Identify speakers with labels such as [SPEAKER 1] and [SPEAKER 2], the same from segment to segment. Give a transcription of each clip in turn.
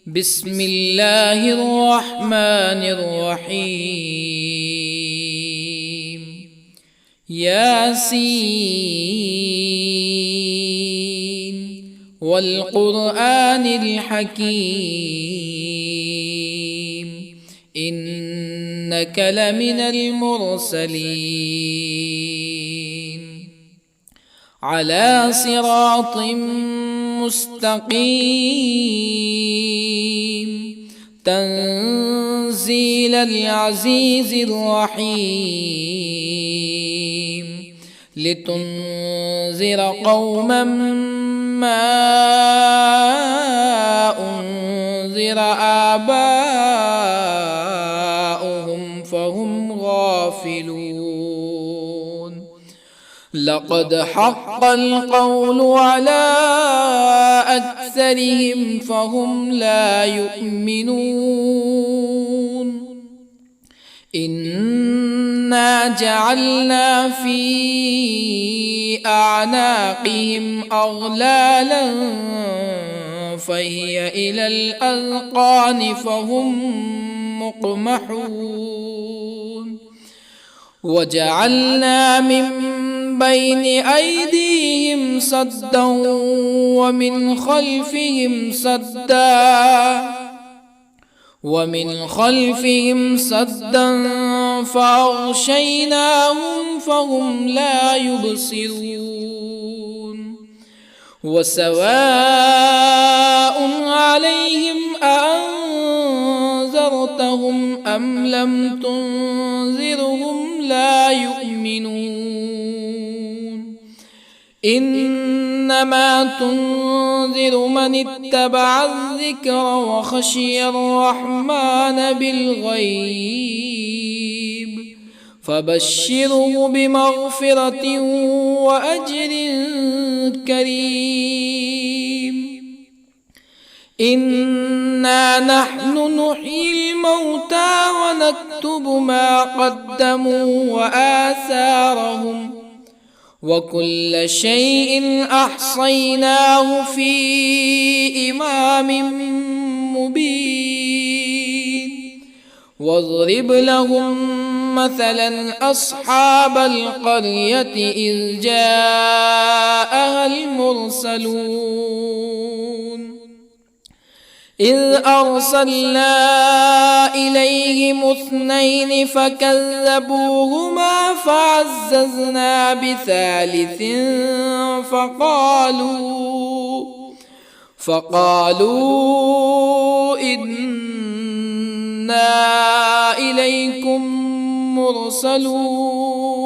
[SPEAKER 1] بسم الله الرحمن الرحيم. ياسين والقرآن الحكيم إنك لمن المرسلين على صراط مستقيم تنزيل العزيز الرحيم لتنذر قوما ما أنذر آباؤهم فهم غافلون. لقد حق القول على أكثرهم فهم لا يؤمنون. إنا جعلنا في أعناقهم أغلالا فهي إلى الأذقان فهم مقمحون. وجعلنا من بين أيديهم سدا ومن خلفهم سدا فأغشيناهم فهم لا يبصرون. وسواء عليهم أأنذرتهم أم لم تنذرهم لا يؤمنون. إنما تنذر من اتبع الذكر وخشي الرحمن بالغيب فبشره بمغفرة وأجر كريم. إنا نحن نحيي الموتى ونكتب ما قدموا وآثارهم وكل شيء أحصيناه في إمام مبين. واضرب لهم مثلا أصحاب القرية إذ جاءها المرسلون إذ أرسلنا إليهم اثنين فكذبوهما فعززنا بثالث فقالوا إنا إليكم مرسلون.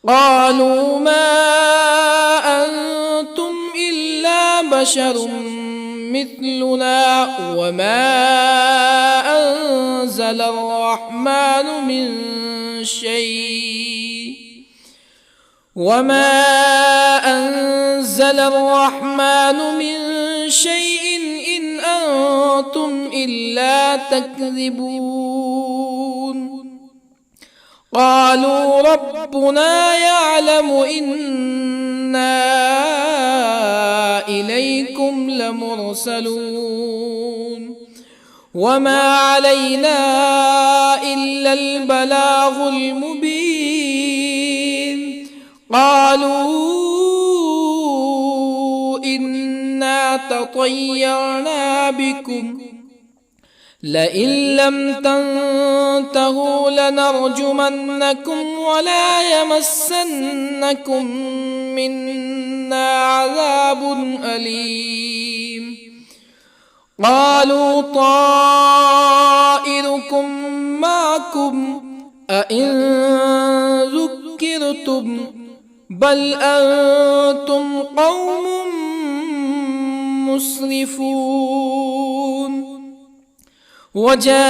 [SPEAKER 1] قالوا ما أنتم إلا بشر مثلنا وما أنزل الرحمن من شيء إن أنتم إلا تكذبون. قالوا ربنا يعلم إنا إليكم لمرسلون وما علينا إلا البلاغ المبين. قالوا إنا تطيرنا بكم لئن لم تنتهوا لنرجمنكم ولا يمسنكم منا عذاب أليم. قالوا طائركم معكم أئن ذكرتم بل أنتم قوم مسرفون. وجاء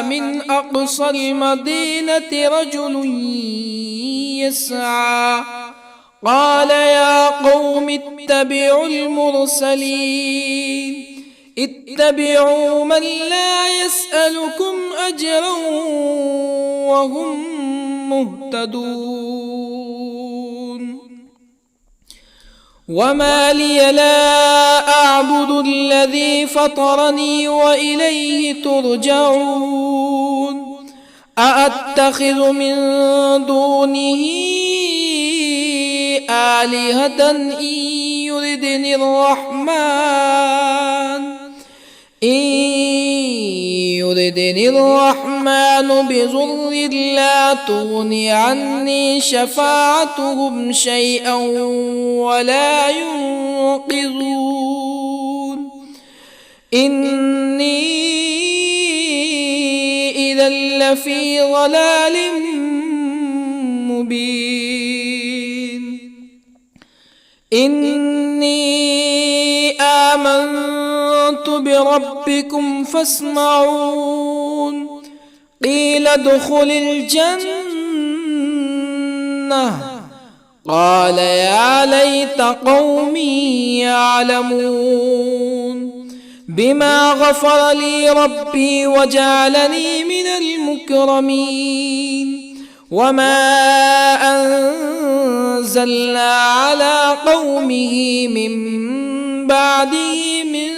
[SPEAKER 1] من أقصى المدينة رجل يسعى قال يا قوم اتبعوا المرسلين اتبعوا من لا يسألكم أجرا وهم مهتدون. وما لي لا أعبد الذي فطرني وإليه ترجعون أأتخذ من دونه آلهة يردني الرحمن بضر لا تغن عني شفاعتهم شيئا ولا ينقذون إني إذا لفي ضلال مبين إني آمنت بربكم فاسمعون قيل ادخل الجنة قال يا ليت قومي يعلمون بما غفر لي ربي وجعلني من المكرمين وما أنزلنا على قومه من بعده من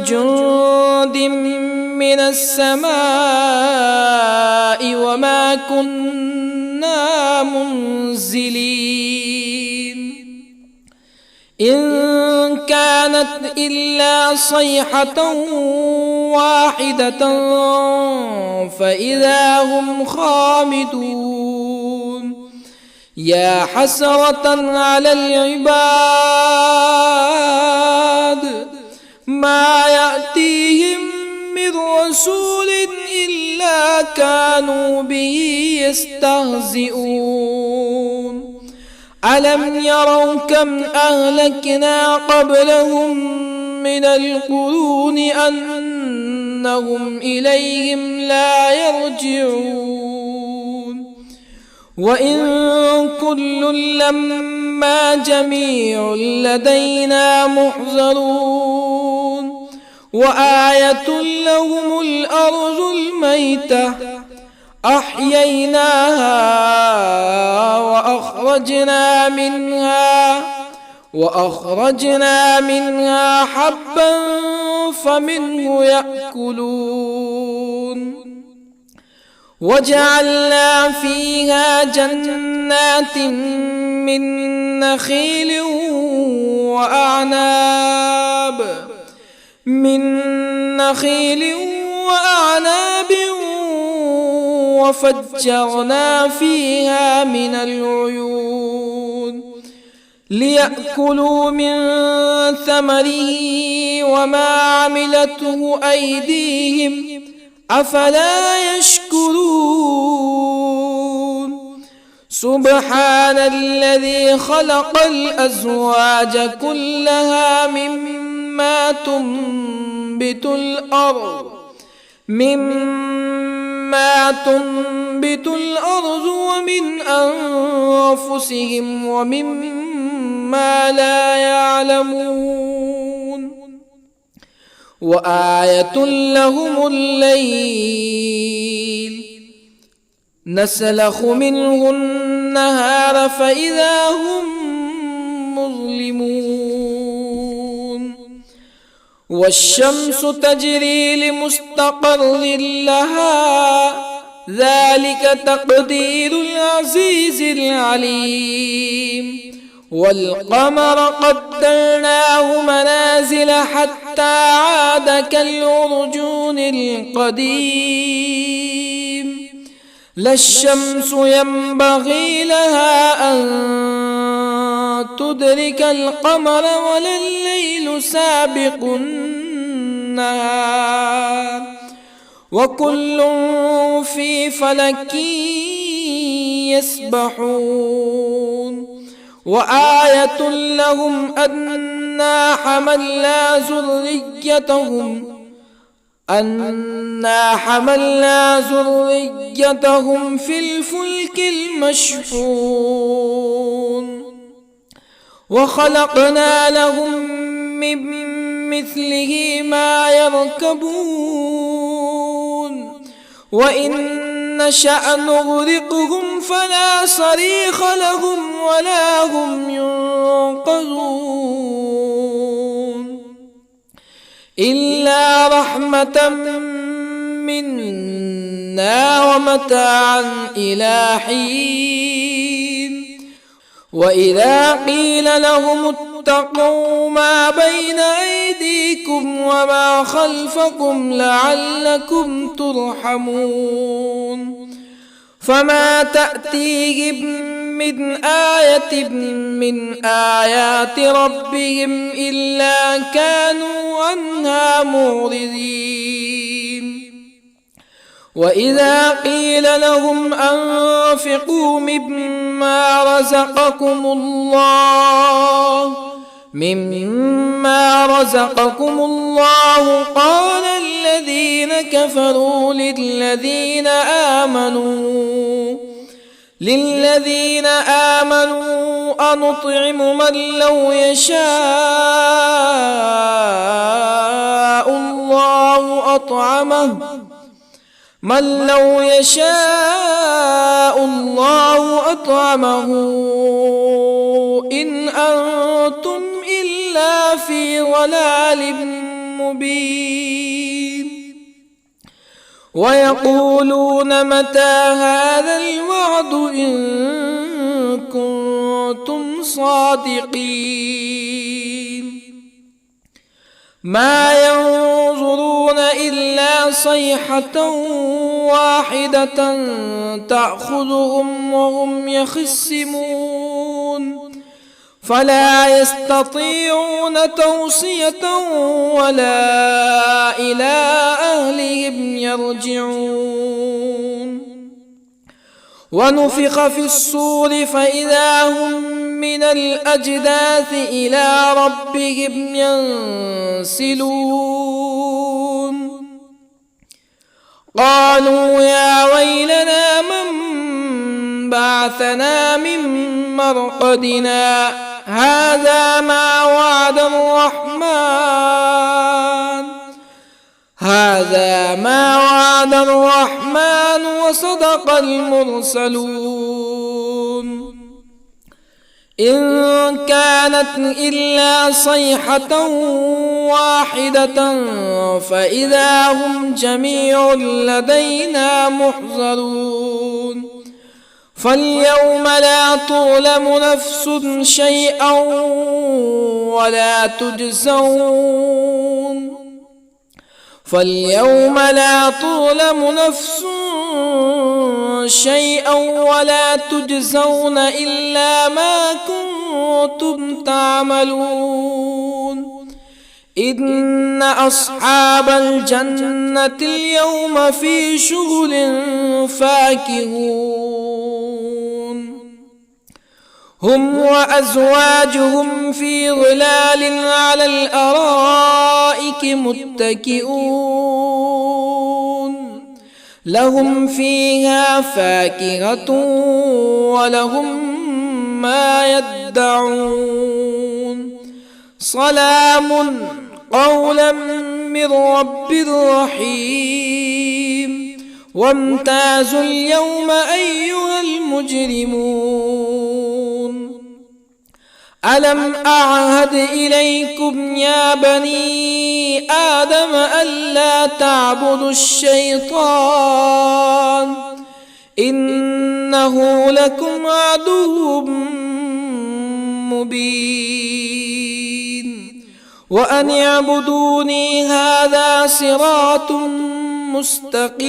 [SPEAKER 1] جند من السماء وما كنا منزلين إن كانت إلا صيحة واحدة فإذا هم خامدون يا حسرة على العباد ما يأتيهم من رسول إلا كانوا به يستهزئون ألم يروا كم أهلكنا قبلهم من القرون أنهم إليهم لا يرجعون وإن كل لما جميع لدينا محضرون وآية لهم الأرض الميتة أحييناها وأخرجنا منها حبا فمنه يأكلون وجعلنا فيها جنات من نخيل وأعناب وفجرنا فيها من العيون ليأكلوا من ثمره وما عملته أيديهم أفلا يشكرون سبحان الذي خلق الأزواج كلها مما تنبت الأرض ومن أنفسهم ومما لا يعلمون وآية لهم الليل نسلخ منه النهار فإذا هم مظلمون والشمس تجري لمستقر لها ذلك تقدير العزيز العليم والقمر قدرناه منازل حتى عاد كالعرجون القديم لا الشمس ينبغي لها أن تدرك القمر ولا الليل سابق النهار وكل في فلك يسبحون وآية لهم أنا حملنا ذريتهم في الفلك المشحون وخلقنا لهم من مثله ما يركبون وإن نشأ نغرقهم فلا صريخ لهم ولا هم ينقذون إلا رحمة منا ومتاعا إلى حين وإذا قيل لهم اتقوا ما بين أيديكم وما خلفكم لعلكم ترحمون فما تأتيهم من آية من آيات ربهم إلا كانوا عنها معرضين وإذا قيل لهم أنفقوا مما رزقكم الله قال الذين كفروا للذين آمنوا أنطعم من لو يشاء الله أطعمه إن أنتم إلا في ضلال مبين ويقولون متى هذا الوعد إن كنتم صادقين ما ينظرون إلا صيحة واحدة تأخذهم وهم يخصمون فلا يستطيعون توصية ولا إلى أهلهم يرجعون ونفخ في الصور فإذا هم من الأجداث إلى ربهم ينسلون قالوا يا ويلنا من بعثنا من مرقدنا هذا ما وعد الرحمن وصدق المرسلون إن كانت إلا صيحة واحدة فإذا هم جميع لدينا محضرون فاليوم لا تظلم نفس شيئا ولا تجزون إلا ما كنتم تعملون إن أصحاب الجنة اليوم في شغل فاكهون هم وأزواجهم في ظلال على الأرائك متكئون لهم فيها فاكهة ولهم ما يدعون سلام قولا من رب رحيم وامتازوا اليوم أيها المجرمون ألم أعهد إليكم يا بني آدم ألا تعبدوا الشيطان إنه لكم عدو مبين وأن اعبدوني هذا صراط مستقيم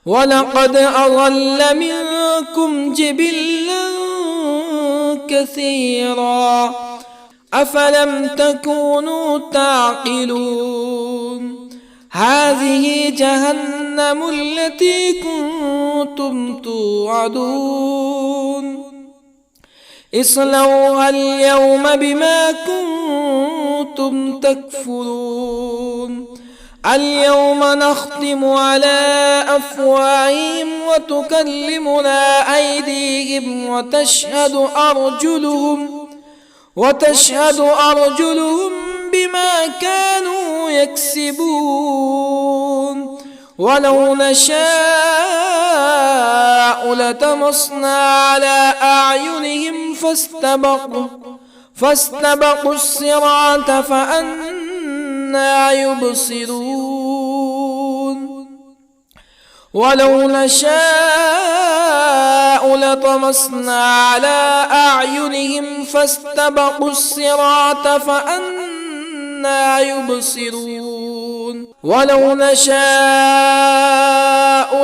[SPEAKER 1] ولقد أضل منكم جبلا كثيرا أفلم تكونوا تعقلون هذه جهنم التي كنتم توعدون اصلوها اليوم بما كنتم تكفرون اليوم نختم على أفواههم وتكلمنا أيديهم وتشهد أرجلهم بما كانوا يكسبون ولو نشاء لطمسنا على أعينهم فاستبقوا الصراط فأنى يبصرون ولو نشاء لطمسنا على أعينهم فاستبقوا الصراط فأنى يبصرون ولو نشاء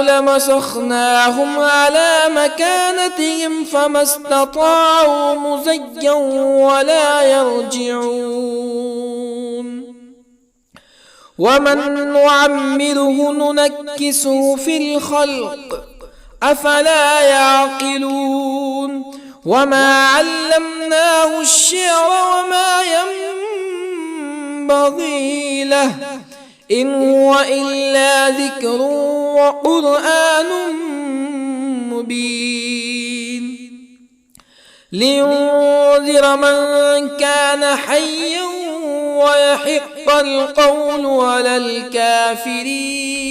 [SPEAKER 1] لمسخناهم على مكانتهم فما استطاعوا مزيا ولا يرجعون ومن نعمره ننكسه في الخلق أفلا يعقلون وما علمناه الشعر وما ينبغي له إن هو إلا ذكر وقرآن مبين لينذر من كان حيا ويحق القول على الكافرين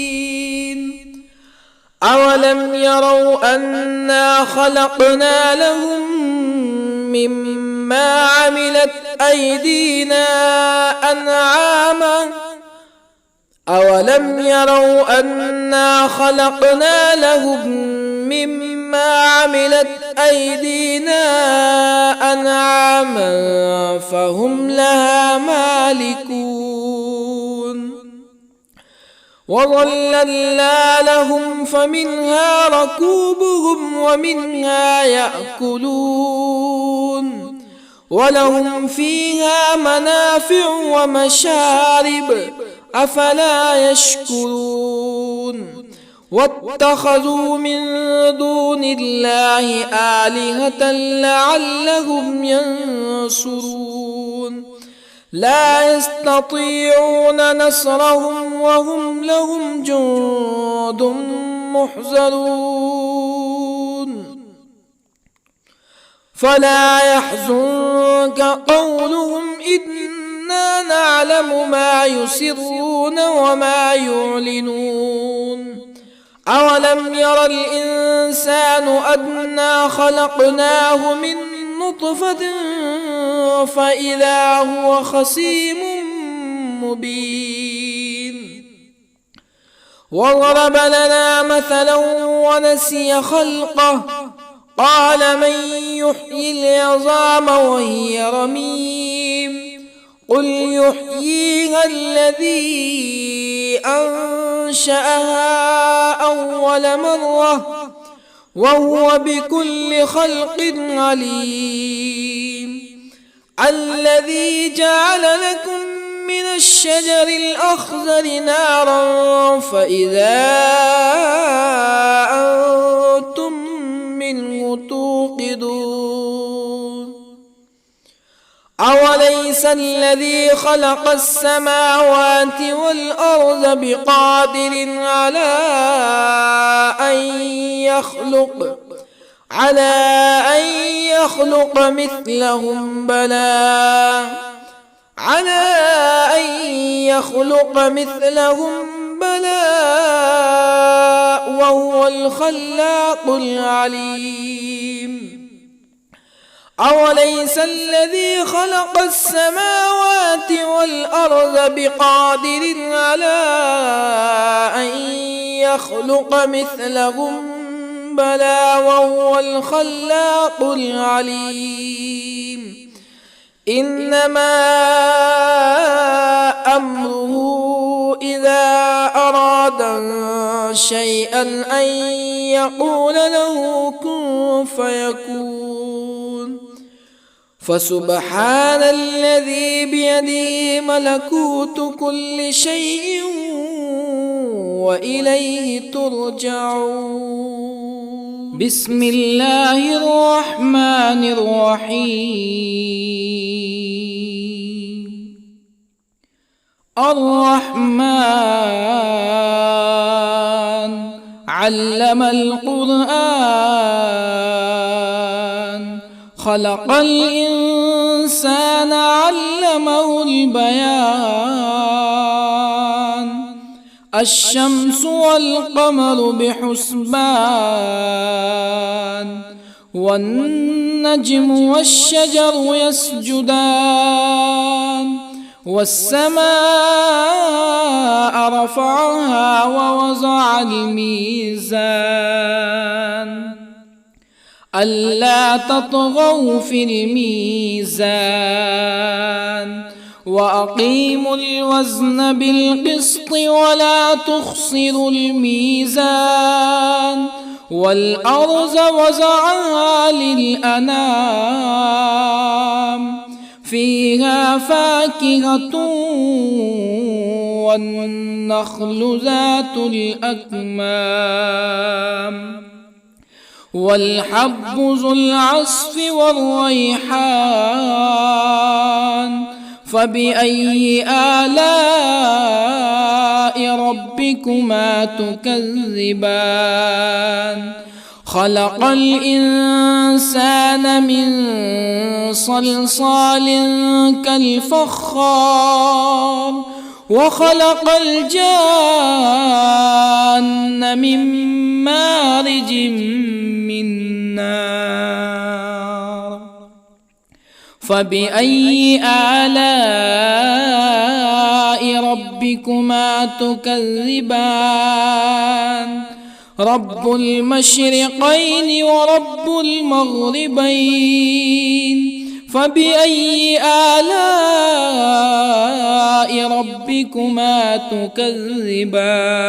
[SPEAKER 1] أولم يروا أنا خلقنا لهم مما عملت أيدينا أنعاما أولم يروا أنا خلقنا لهم مما عملت أيدينا أنعاما فهم لها مالكون وظللنا لهم فمنها ركوبهم ومنها يأكلون ولهم فيها منافع ومشارب أفلا يشكرون واتخذوا من دون الله آلهة لعلهم ينصرون لا يستطيعون نصرهم وهم لهم جند محضرون فلا يحزنك قولهم إنا نعلم ما يسرون وما يعلنون أولم ير الإنسان أنا خلقناه من نطفة فإذا هو خصيم مبين وضرب لنا مثلا ونسي خلقه قال من يحيي العظام وهي رميم قل يحييها الذي أنشأها أول مرة وهو بكل خلق عليم الذي جعل لكم من الشجر الأخضر نارا فإذا أنتم منه توقدون أوليس الذي خلق السماوات والأرض بقادر على أن يخلق مثلهم بلى وهو الخلاق العليم أوليس الذي خلق السماوات والأرض بقادر على أن يخلق مثلهم بلى وهو الخلاق العليم إنما أمره إذا أراد شيئا أن يقول له كن فيكون فسبحان الذي بيده ملكوت كل شيء وإليه ترجعون بسم الله الرحمن الرحيم الرحمن علم القرآن خلق الإنسان الإنسان علمه البيان الشمس والقمر بحسبان والنجم والشجر يسجدان والسماء رفعها ووضع الميزان ألا تطغوا في الميزان وأقيموا الوزن بالقسط ولا تخسروا الميزان والأرض وضعها للأنام فيها فاكهة والنخل ذات الأكمام والحب ذو العصف والريحان فبأي آلاء ربكما تكذبان خلق الإنسان من صلصال كالفخار وخلق الجان من مارج من نار فبأي آلاء ربكما تكذبان رب المشرقين ورب المغربين فبأي آلاء ربكما تكذبان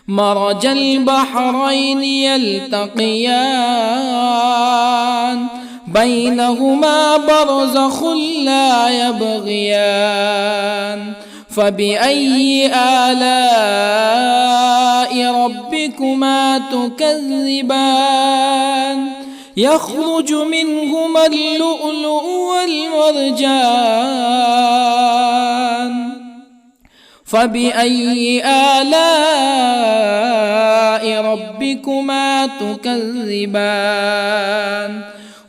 [SPEAKER 1] مرج البحرين يلتقيان بينهما برزخ لا يبغيان فبأي آلاء ربكما تكذبان يخرج منهما اللؤلؤ والمرجان فبأي آلاء ربكما تكذبان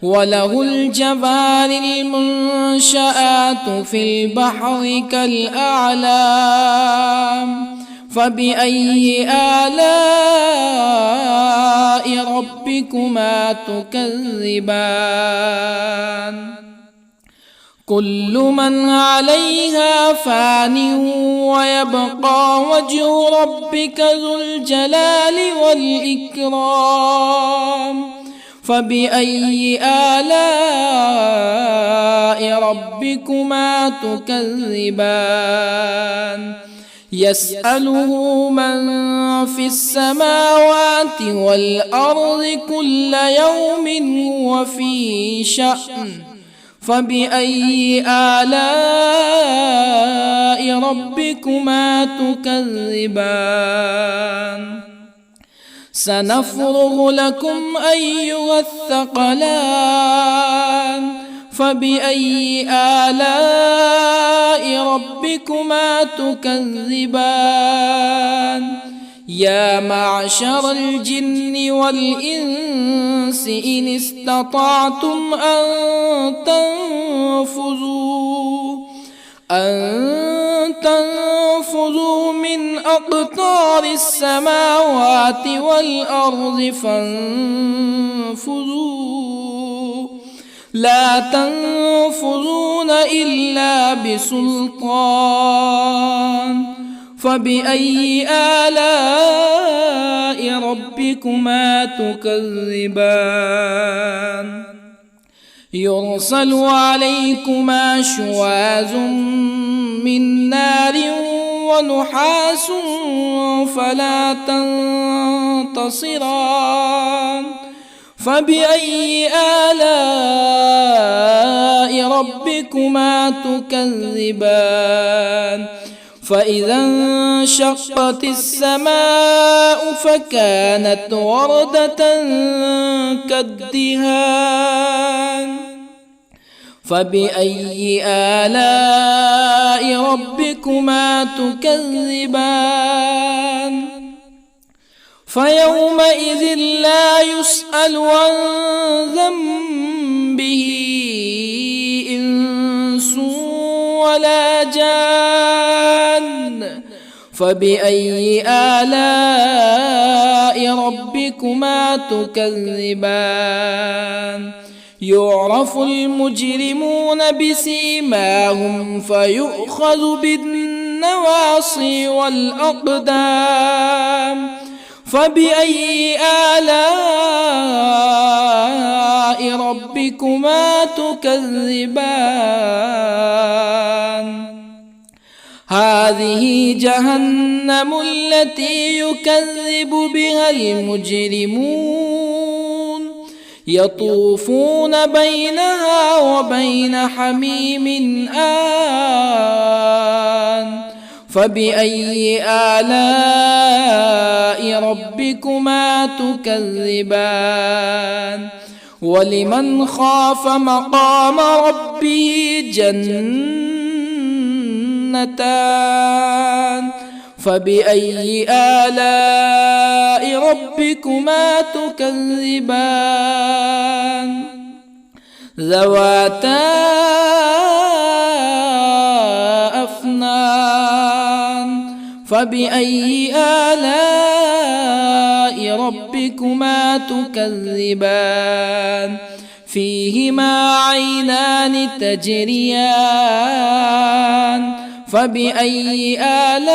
[SPEAKER 1] وله الجوار المنشآت في البحر كالأعلام فبأي آلاء ربكما تكذبان كل من عليها فان ويبقى وجه ربك ذو الجلال والإكرام فبأي آلاء ربكما تكذبان يسأله من في السماوات والأرض كل يوم هو في شأن فبأي آلاء ربكما تكذبان سنفرغ لكم أيها الثقلان فبأي آلاء ربكما تكذبان يا معشر الجن والإنس إن استطعتم أن تنفذوا من أقطار السماوات والأرض فانفذوا لا تنفذون إلا بسلطان فبأي آلاء ربكما تكذبان يرسل عليكما شواظ من نار ونحاس فلا تنتصران فبأي آلاء ربكما تكذبان فإذا انشقت السماء فكانت وردة كالدهان فبأي آلاء ربكما تكذبان فيومئذ لا يسأل عن ذنبه ولا جان فبأي آلاء ربكما تكذبان يعرف المجرمون بسيماهم فيؤخذ بالنواصي والأقدام فبأي آلاء ربكما تكذبان هذه جهنم التي يكذب بها المجرمون يطوفون بينها وبين حميم آن فبأي آلاء ربكما تكذبان ولمن خاف مقام ربه جنتان فبأي آلاء ربكما تكذبان ذواتا أفنان فبأي آلاء ربكما تكذبان فيهما عينان تجريان فبأي آلاء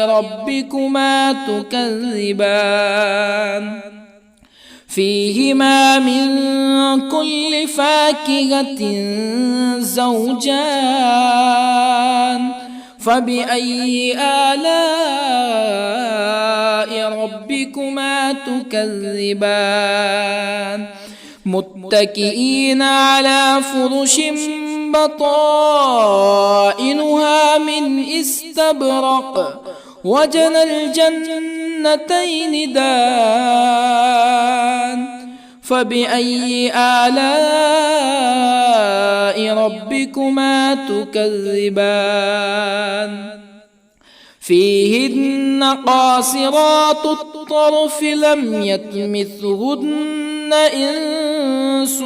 [SPEAKER 1] ربكما تكذبان فيهما من كل فاكهة زوجان فبأي آلاء ربكما تكذبان متكئين على فرش بطائنها من استبرق وجنى الجنتين دان فبأي آلاء ربكما تكذبان فيهن قاصرات الطرف لم يطمثهن إنس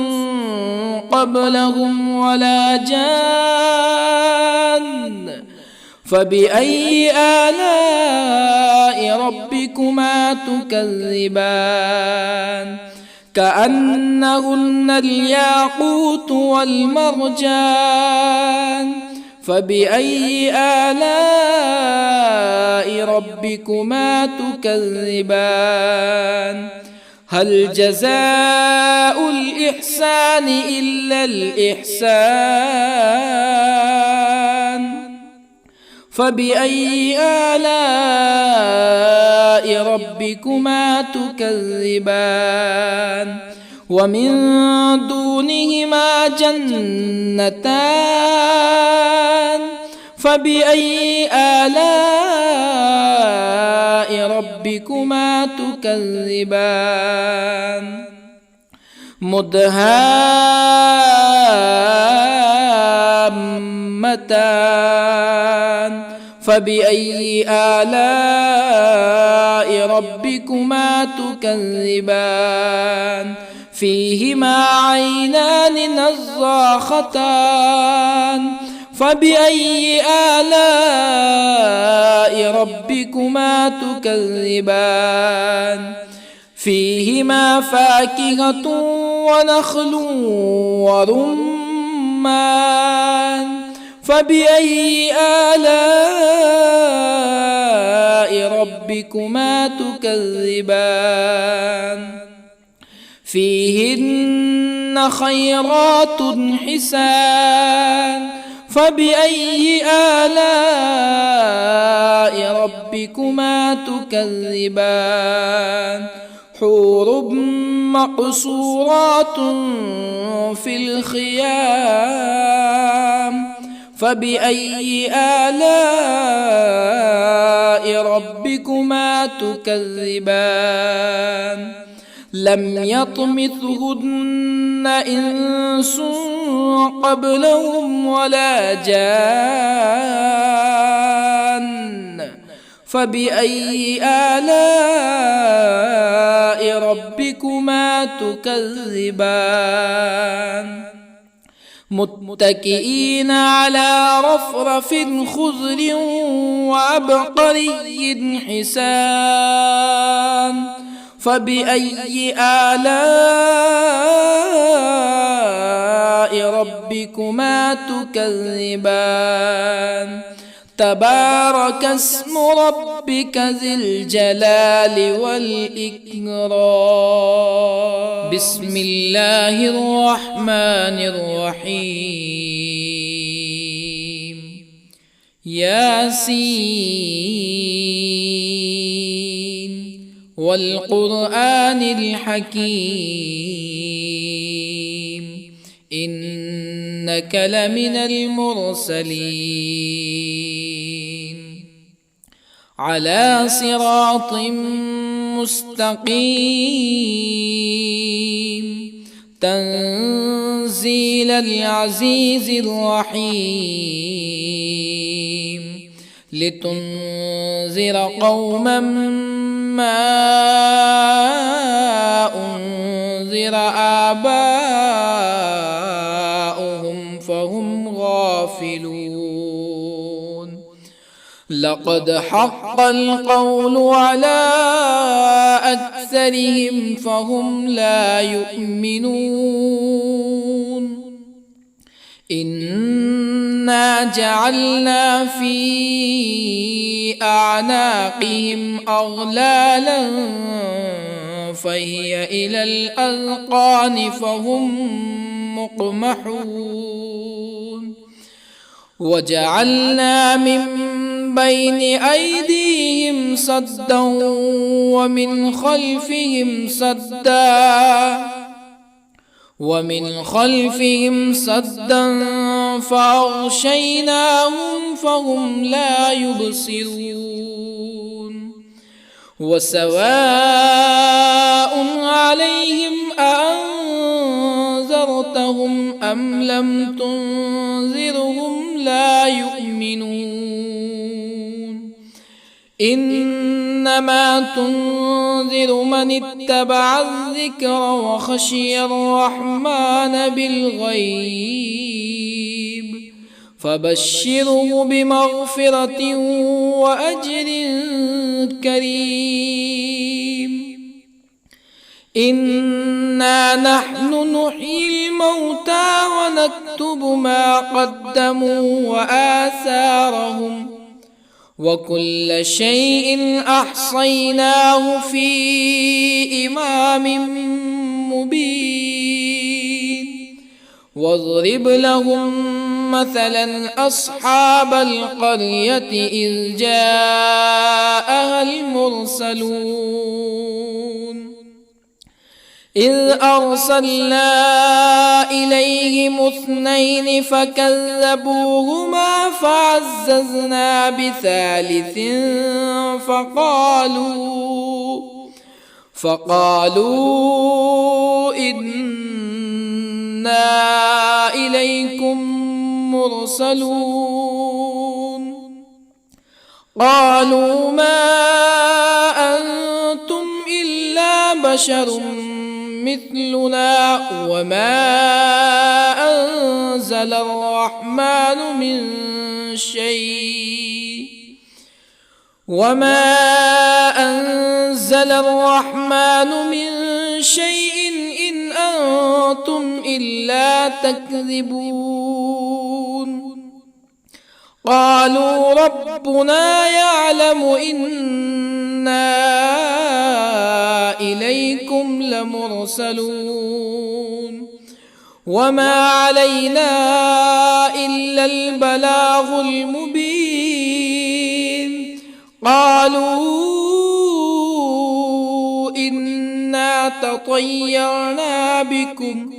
[SPEAKER 1] قبلهم ولا جان فبأي آلاء ربكما تكذبان كأنهن الياقوت والمرجان فبأي آلاء ربكما تكذبان هل جزاء الإحسان إلا الإحسان فبأي آلاء ربكما تكذبان ومن دونهما جنتان فبأي آلاء ربكما تكذبان مدهامتان فبأي آلاء ربكما تكذبان فيهما عينان نضاختان فبأي آلاء ربكما تكذبان فيهما فاكهة ونخل ورمان فبأي آلاء ربكما تكذبان فيهن خيرات حسان فبأي آلاء ربكما تكذبان حور مقصورات في الخيام فبأي آلاء ربكما تكذبان لم يطمثهن إنس قبلهم ولا جان فبأي آلاء ربكما تكذبان متكئين على رفرف خضر وعبقري حسان فبأي آلاء ربكما تكذبان تبارك اسم ربك ذي الجلال والإكرام بسم الله الرحمن الرحيم ياسين والقرآن الحكيم إنك لمن المرسلين على صراط مستقيم تنزيل العزيز الرحيم لتنذر قوما ما أنذر آباؤهم فهم غافلون لقد حق القول على أكثرهم فهم لا يؤمنون إنا جعلنا في أعناقهم أغلالا فهي إلى الأذقان فهم مقمحون وجعلنا من بين أيديهم سدا ومن خلفهم سدا فأغشيناهم فهم لا يبصرون وسواء عليهم أأنذرتهم أم لم تنذرهم لا يؤمنون إنما تنذر من اتبع الذكر وخشي الرحمن بالغيب فبشره بمغفرة وأجر كريم إنا نحن نحيي الموتى ونكتب ما قدموا وآثارهم وكل شيء أحصيناه في إمام مبين واضرب لهم مثلا أصحاب القرية إذ جاءها المرسلون إذ أرسلنا إليهم اثنين فكذبوهما فعززنا بثالث فقالوا إنا إليكم مرسلون قالوا ما أنتم إلا بشر مثلنا وما أنزل الرحمن من شيء إن أنتم إلا تكذبون قالوا ربنا يعلم إنا إليكم لمرسلون وما علينا إلا البلاغ المبين قالوا إنا تطيرنا بكم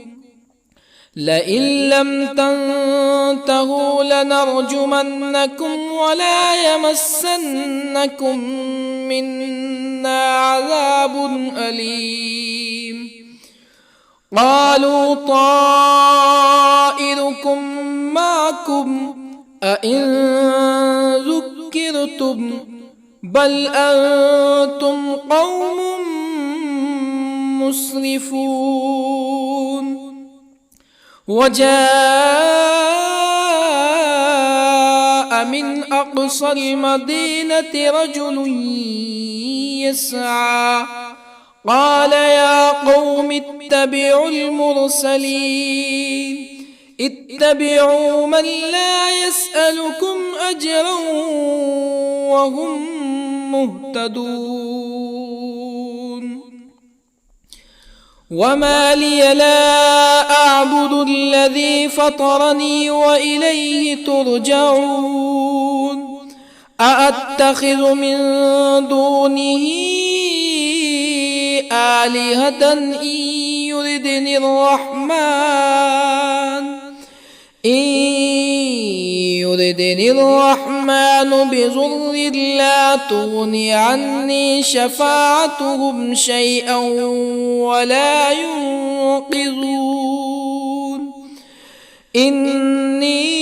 [SPEAKER 1] لئن لم تنتهوا لنرجمنكم ولا يمسنكم منا عذاب أليم قالوا طائركم معكم أئن ذكرتم بل أنتم قوم مسرفون وجاء من أقصى المدينة رجل يسعى قال يا قوم اتبعوا المرسلين اتبعوا من لا يسألكم أجرا وهم مهتدون وما لي لا أعبد الذي فطرني وإليه ترجعون أأتخذ من دونه آلهة إن يردني الرحمن بضر لا تغني عني شفاعتهم شيئا ولا ينقذون إني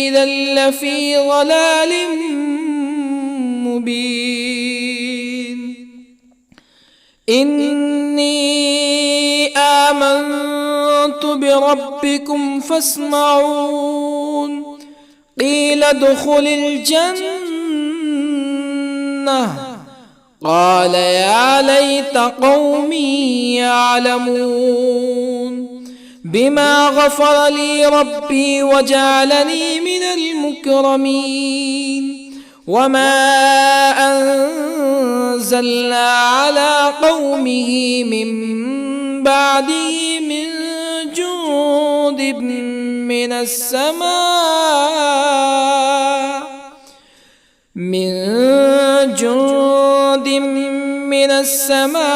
[SPEAKER 1] إذا لفي ضلال مبين إني آمنت بربكم فاسمعون قيل ادخل الجنة قال يا ليت قومي يعلمون بما غفر لي ربي وجعلني من المكرمين وما أنزلنا على قومه من بعده من جند من السماء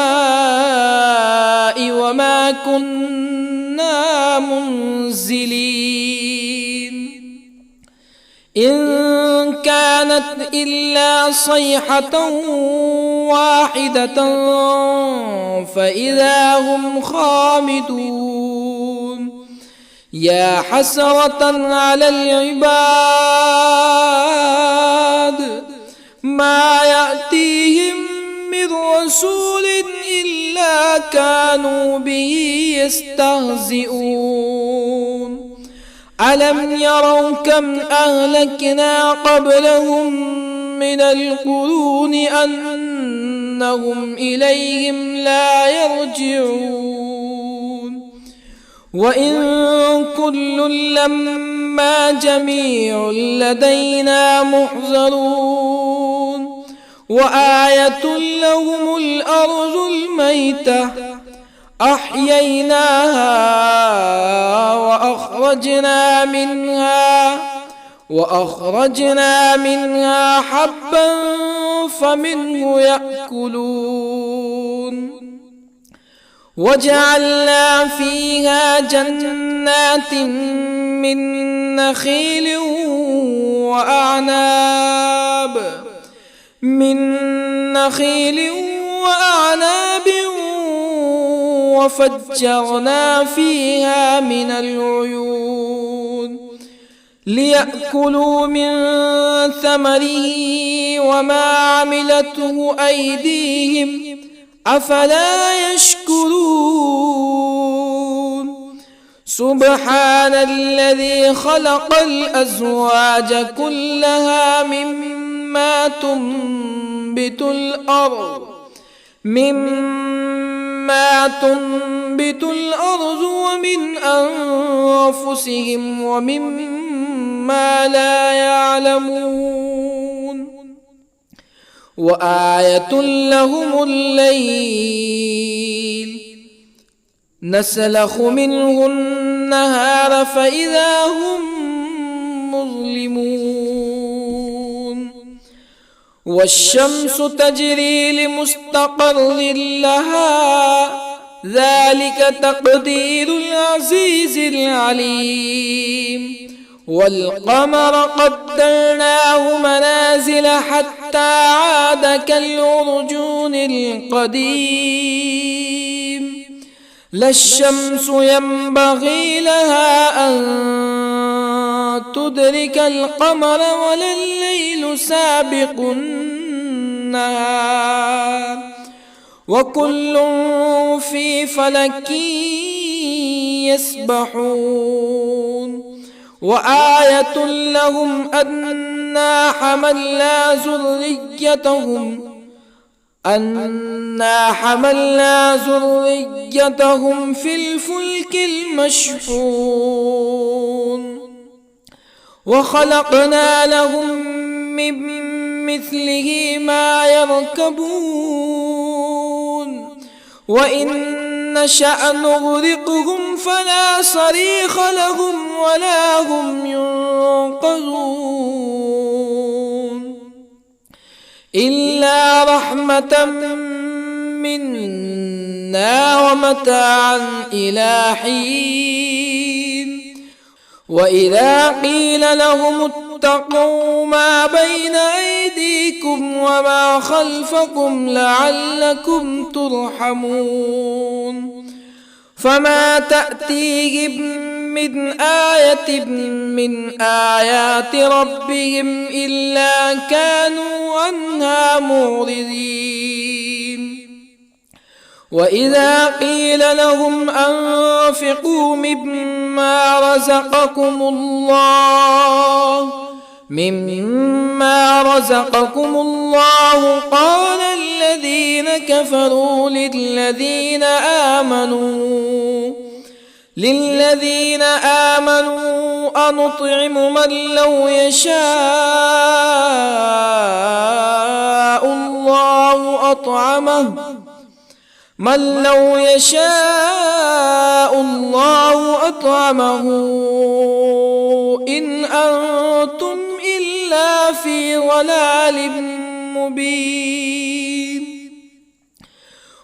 [SPEAKER 1] وما كنا منزلين إن كانت إلا صيحة واحدة فإذا هم خامدون يا حسرة على العباد ما يأتيهم من رسول إلا كانوا به يستهزئون ألم يروا كم أهلكنا قبلهم من القرون أنهم إليهم لا يرجعون وإن كل لما جميع لدينا محضرون وآية لهم الأرض الميتة أحييناها وأخرجنا منها حبا فمنه يأكلون وجعلنا فيها جنات من نخيل وأعناب وفجرنا فيها من العيون ليأكلوا من ثمره وما عملته أيديهم أفلا يشكرون سبحان الذي خلق الأزواج كلها مما تنبت الأرض ومن أنفسهم ومما لا يعلمون وآية لهم الليل نسلخ منه النهار فإذا هم مظلمون والشمس تجري لمستقر لها ذلك تقدير العزيز العليم والقمر قدرناه منازل حتى عاد كالعرجون القديم لا الشمس ينبغي لها أن تدرك القمر ولا الليل سابق النهار وكل في فلك يسبحون وآية لهم أنا حملنا ذريتهم في الفلك المشحون وخلقنا لهم من مثله ما يركبون وإن نشأ نغرقهم فلا صريخ لهم ولا هم ينقذون إلا رحمة منا ومتاعا إلى حين وإذا قيل لهم اتقوا ما بين أيديكم وما خلفكم لعلكم ترحمون فما تأتيهم من آية من آيات ربهم إلا كانوا عنها معرضين وإذا قيل لهم أنفقوا مما رزقكم الله قال الذين كفروا للذين آمنوا أنطعم من لو يشاء الله أطعمه إن أنتم إلا في ضلال مبين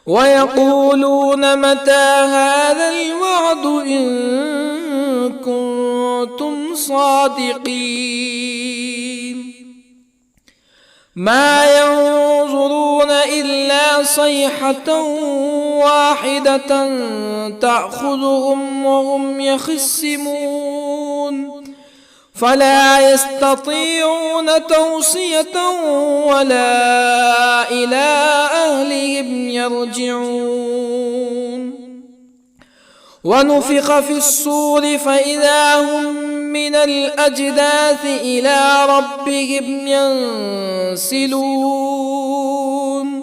[SPEAKER 1] ويقولون متى هذا الوعد إن كنتم صادقين ما ينظرون إلا صيحة واحدة تأخذهم وهم يخصمون فلا يستطيعون توصية ولا إلى أهلهم يرجعون ونفخ في الصور فإذا هم من الأجداث إلى ربهم ينسلون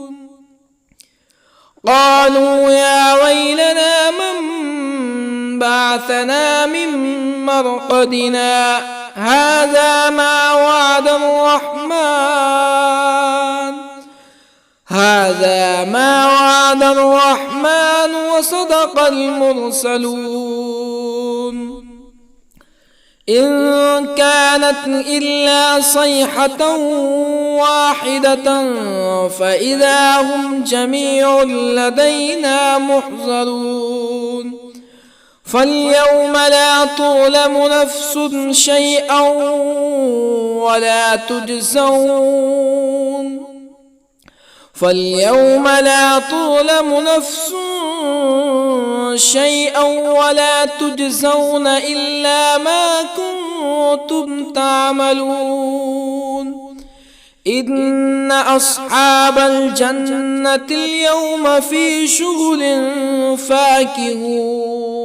[SPEAKER 1] قالوا يا ويلنا من بعثنا من مرقدنا هذا ما وعد الرحمن وصدق المرسلون إن كانت إلا صيحة واحدة فإذا هم جميع لدينا محضرون فاليوم لا تظلم نفس شيئا ولا تجزون إلا ما كنتم تعملون إن أصحاب الجنة اليوم في شغل فاكهون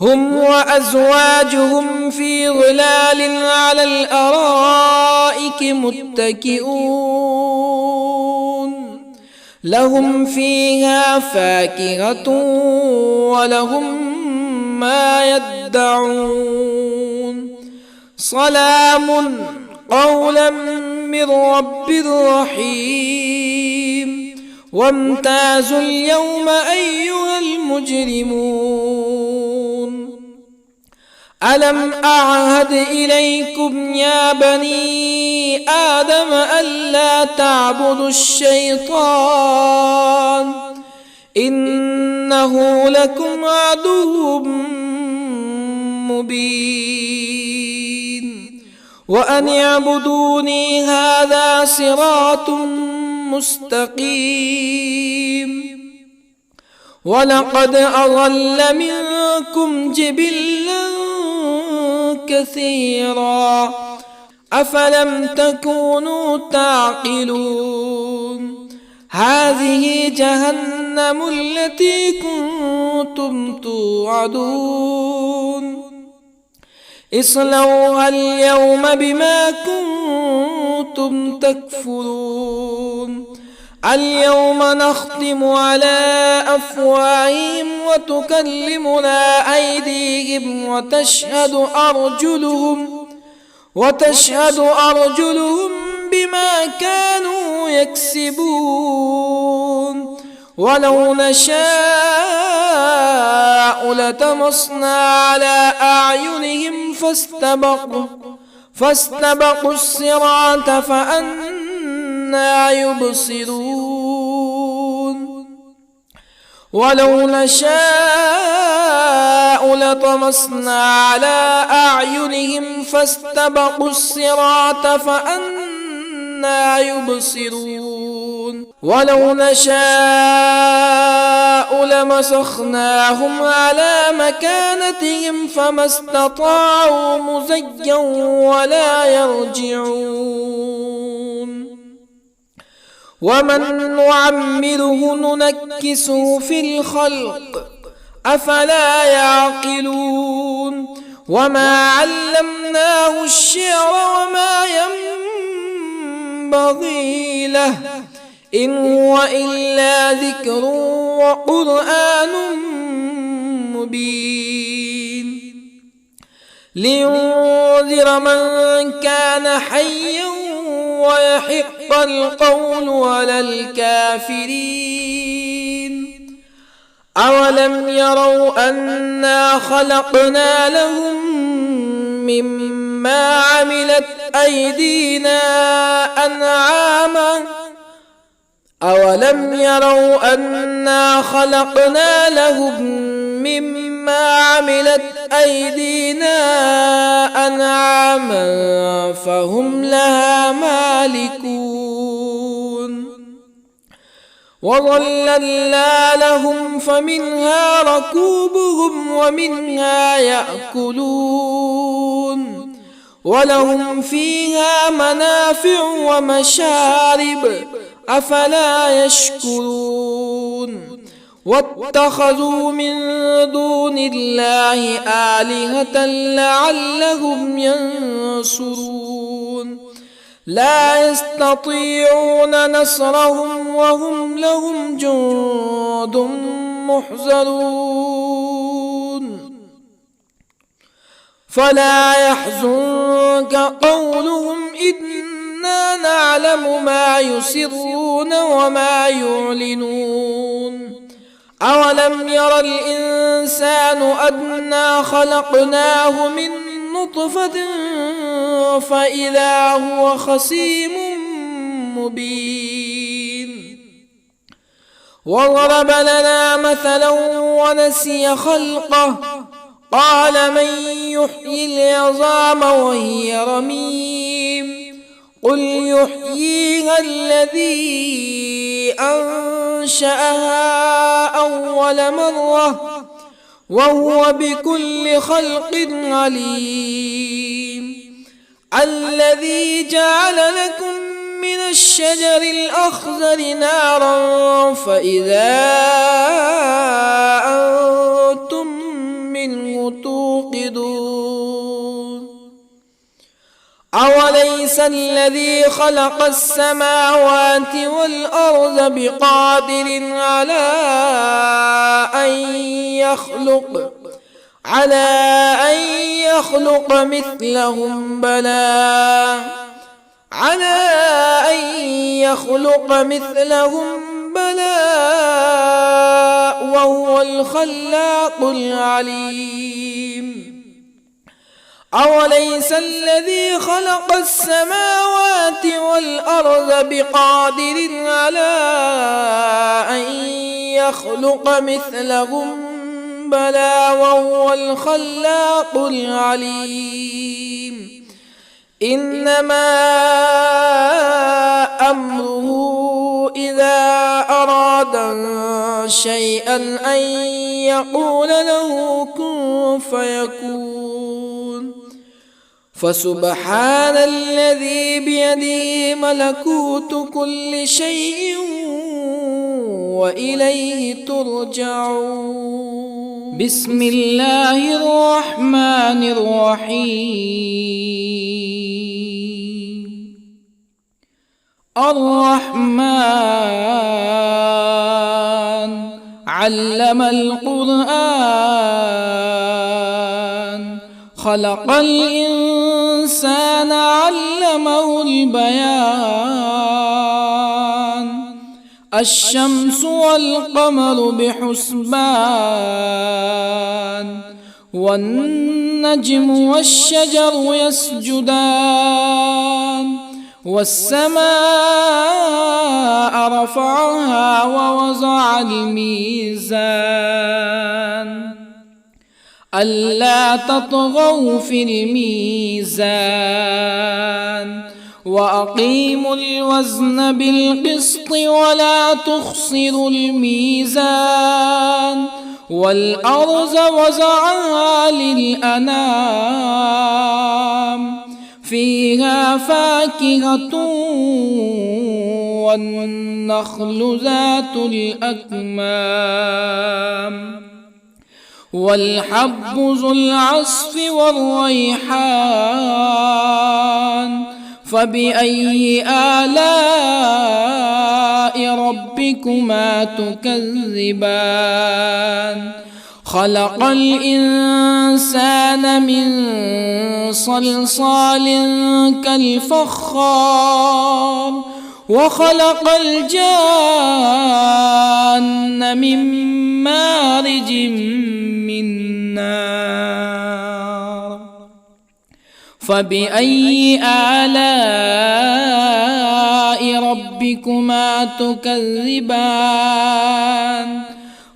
[SPEAKER 1] هم وأزواجهم في ظلال على الأرائك متكئون لهم فيها فاكهة ولهم ما يدعون سلام قولا من رب رحيم وامتازوا اليوم أيها المجرمون ألم أعهد إليكم يا بني آدم ألا تعبدوا الشيطان إنه لكم عدو مبين وأن اعبدوني هذا صراط مستقيم ولقد أضل منكم جبلا كثيرا أفلم تكونوا تعقلون هذه جهنم التي كنتم كنتم توعدون اصلوها اليوم بما كنتم تكفرون اليوم نختم على أفواههم وتكلمنا أيديهم وتشهد أرجلهم بما كانوا يكسبون ولو نشاء لطمسنا على أعينهم فاستبقوا الصراط فأنى يبصرون ولو نشاء لطمسنا على أعينهم فاستبقوا الصراط فأنى يبصرون ولو نشاء لمسخناهم على مكانتهم فما استطاعوا مزيا ولا يرجعون ومن نعمره ننكسه في الخلق أفلا يعقلون وما علمناه الشعر وما ينبغي له إن هو إلا ذكر وقرآن مبين لينذر من كان حيا ويحق القول على الكافرين أولم يروا أنا خلقنا لهم مما عملت أيدينا أنعاما أولم يروا أنا خلقنا لهم مما عملت أيدينا أنعاما فهم لها مالكون وظللنا لهم فمنها ركوبهم ومنها يأكلون ولهم فيها منافع ومشارب أفلا يشكرون واتخذوا من دون الله آلهة لعلهم ينصرون لا يستطيعون نصرهم وهم لهم جند محضرون فلا يحزنك قولهم إنا نعلم ما يسرون وما يعلنون أولم ير الإنسان أنا خلقناه من نطفة فإذا هو خصيم مبين وضرب لنا مثلا ونسي خلقه قال من يحيي العظام وهي رميم قل يحييها الذي أنشأها أول مرة وهو بكل خلق عليم الذي جعل لكم من الشجر الأخضر نارا فإذا أنتم منه توقدون أوليس الذي خلق السماوات والأرض بقادر على أن يخلق مثلهم بلى وهو الخلاق العليم أوليس الذي خلق السماوات والأرض بقادر على أن يخلق مثلهم بلى وهو الخلاق العليم إنما أمره إذا أراد شيئا أن يقول له كن فيكون فسبحان الذي بيده ملكوت كل شيء وإليه ترجعون بسم الله الرحمن الرحيم. الرحمن علم القرآن، خلق الإنسان علمه البيان. الشمس والقمر بحسبان، والنجم والشجر يسجدان. والسماء رفعها ووضع الميزان، ألا تطغوا في الميزان. وأقيموا الوزن بالقسط ولا تخسروا الميزان. والأرض وضعها للأنام، فيها فاكهة والنخل ذات الأكمام، والحب ذو العصف والريحان. فبأي آلاء ربكما تكذبان؟ خلق الإنسان من صلصال كالفخار، وخلق الجان من مارج من نار. فبأي آلاء ربكما تكذبان؟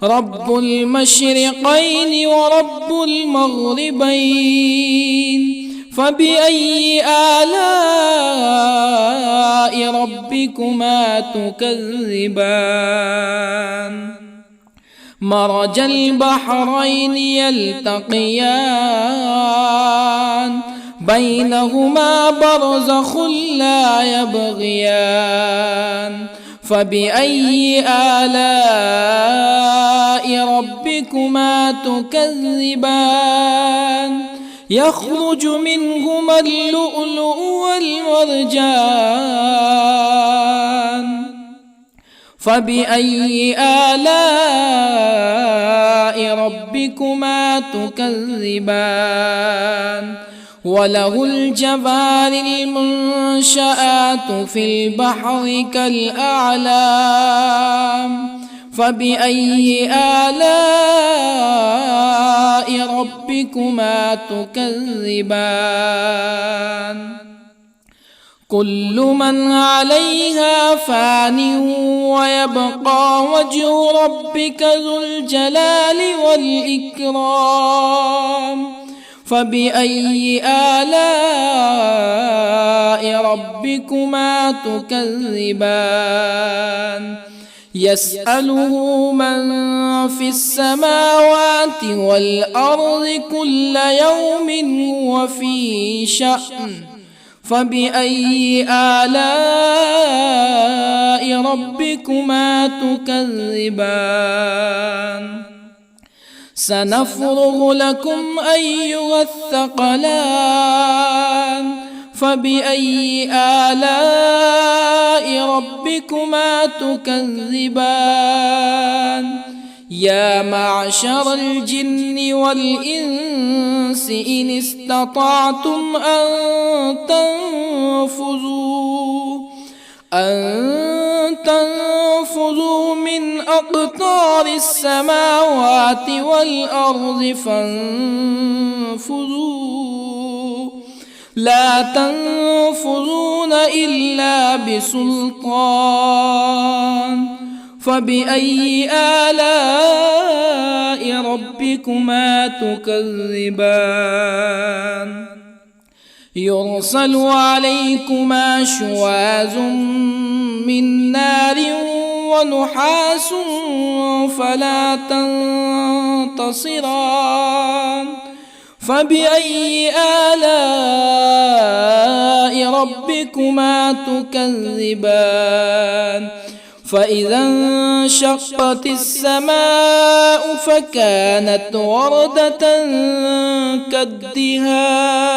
[SPEAKER 1] رب المشرقين ورب المغربين. فبأي آلاء ربكما تكذبان؟ مرج البحرين يلتقيان، بينهما برزخ لا يبغيان. فبأي آلاء ربكما تكذبان؟ يخرج منهما اللؤلؤ والمرجان. فبأي آلاء ربكما تكذبان؟ وله الجوار المنشآت في البحر كالأعلام. فبأي آلاء ربكما تكذبان؟ كل من عليها فان، ويبقى وجه ربك ذو الجلال والإكرام. فبأي آلاء ربكما تكذبان؟ يسأله من في السماوات والأرض كل يوم هو في شأن. فبأي آلاء ربكما تكذبان؟ سنفرغ لكم أيها الثقلان. فبأي آلاء ربكما تكذبان؟ يا معشر الجن والإنس إن استطعتم أن تنفذوا من أقطار السماوات والأرض فانفذوا، لا تنفذون إلا بسلطان. فبأي آلاء ربكما تكذبان؟ يرسل عليكما شواظ من نار ونحاس فلا تنتصران. فبأي آلاء ربكما تكذبان؟ فإذا انشقت السماء فكانت وردة كالدهان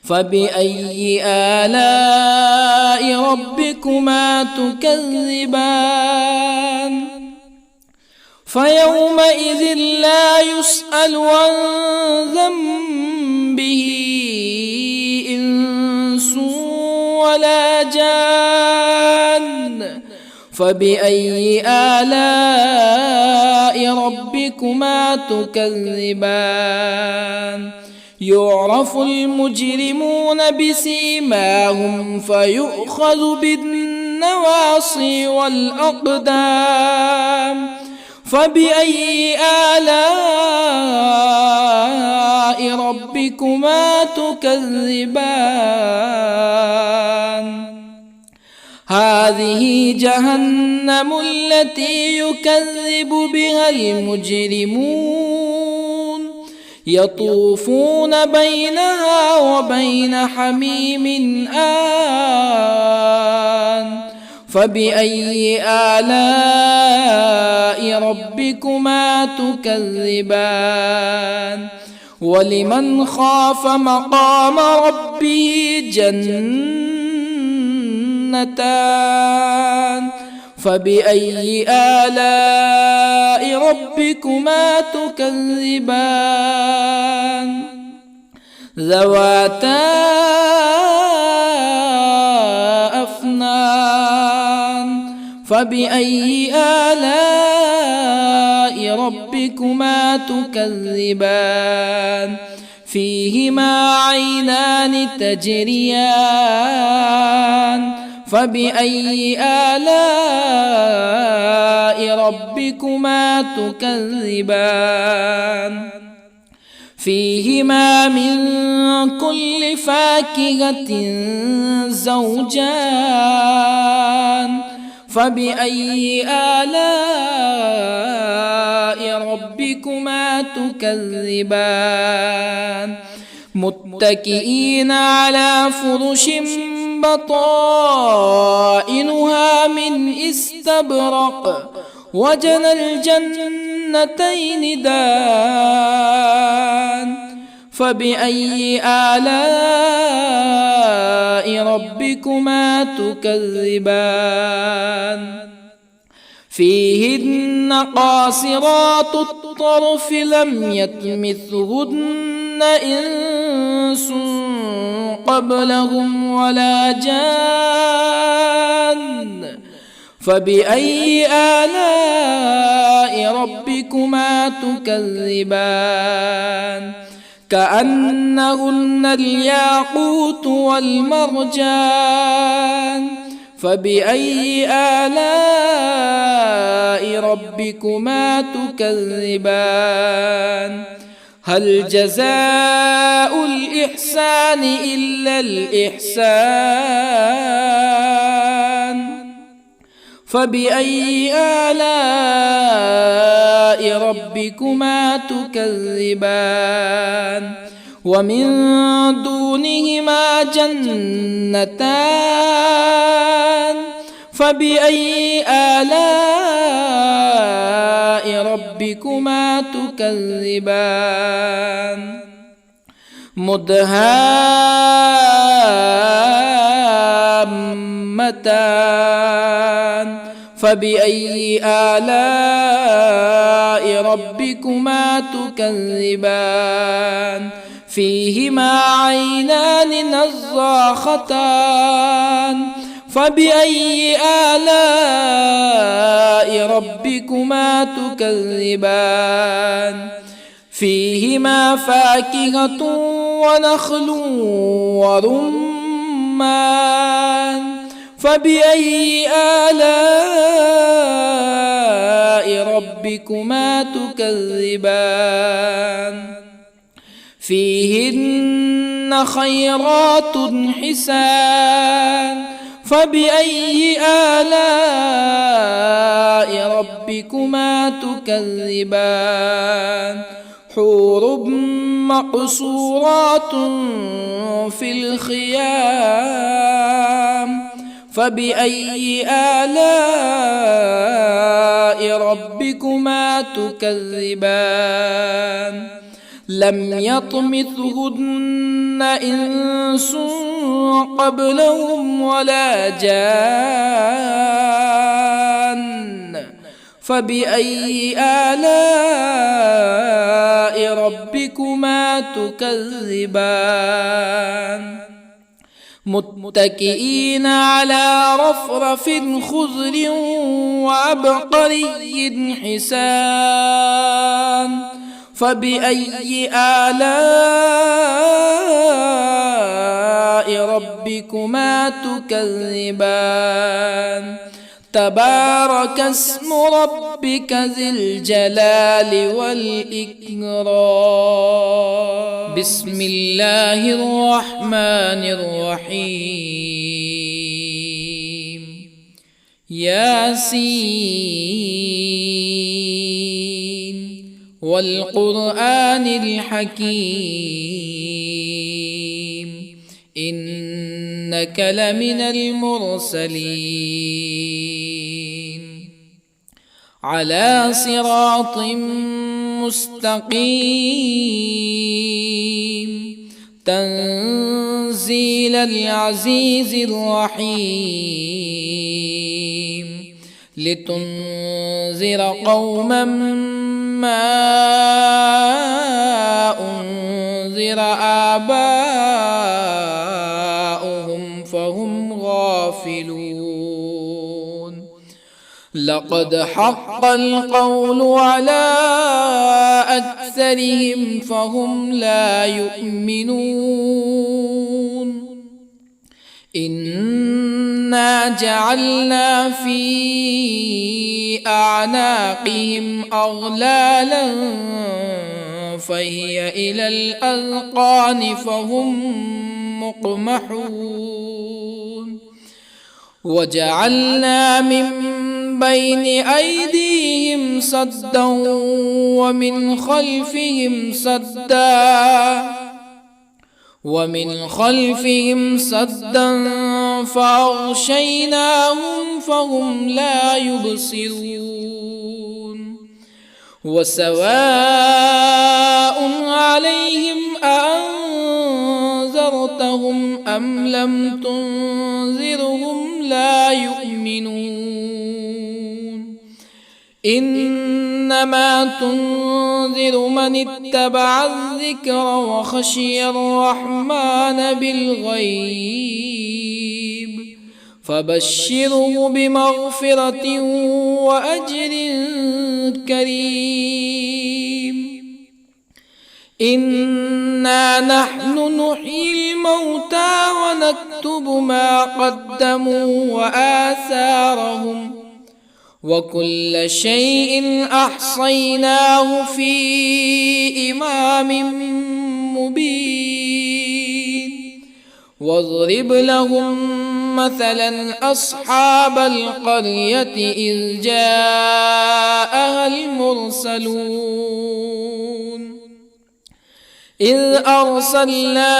[SPEAKER 1] فبأي آلاء ربكما تكذبان فيومئذ لا يسأل عن ذنبه إنس ولا جان فبأي آلاء ربكما تكذبان يعرف المجرمون بسيماهم فيؤخذ بالنواصي والأقدام فبأي آلاء ربكما تكذبان هذه جهنم التي يكذب بها المجرمون يطوفون بينها وبين حميم آن فبأي آلاء ربكما تكذبان ولمن خاف مقام ربه جنتان فبأي آلاء ربكما تكذبان ذواتا أفنان فبأي آلاء ربكما تكذبان فيهما عينان تجريان فبأي آلاء ربكما تكذبان فيهما من كل فاكهة زوجان فبأي آلاء ربكما تكذبان متكئين على فرش بطائنها من استبرق وجنى الجنتين دان فبأي آلاء ربكما تكذبان فيهن قاصرات الطرف لم يطمثهن إنس قبلهم ولا جان فبأي آلاء ربكما تكذبان كأنهن الياقوت والمرجان فبأي آلاء ربكما تكذبان هل جزاء الإحسان إلا الإحسان فبأي آلاء ربكما تكذبان ومن دونهما جنتان فبأي آلاء ربكما تكذبان مدهامتان فبأي آلاء ربكما تكذبان فيهما عينان نضاختان فبأي آلاء ربكما تكذبان فيهما فاكهة ونخل ورمان فبأي آلاء ربكما تكذبان فيهن خيرات حسان فبأي آلاء ربكما تكذبان حور مقصورات في الخيام فبأي آلاء ربكما تكذبان لم يطمثهن إنس قبلهم ولا جان فبأي آلاء ربكما تكذبان متكئين على رفرف خضر وعبقري حسان فبأي آلاء ربكما تكذبان تبارك اسم ربك ذي الجلال والإكرام بسم الله الرحمن الرحيم ياسين والقرآن الحكيم إنك لمن المرسلين على صراط مستقيم تنزيل العزيز الرحيم لتنذر قوما ما أنذر آباؤهم فهم غافلون لقد حق القول على أكثرهم فهم لا يؤمنون إنا جعلنا في أعناقهم أغلالا فهي إلى الأذقان فهم مقمحون وجعلنا من بين أيديهم سدا ومن خلفهم سدا فأغشيناهم فهم لا يبصرون وسواء عليهم أأنذرتهم أم لم تنذرهم لا يؤمنون إنما تنذر من اتبع الذكر وخشي الرحمن بالغيب فبشره بمغفرة وأجر كريم إنا نحن نحيي الموتى ونكتب ما قدموا وآثارهم وكل شيء أحصيناه في إمام مبين واضرب لهم مثلا أصحاب القرية إذ جاءها المرسلون إذ أرسلنا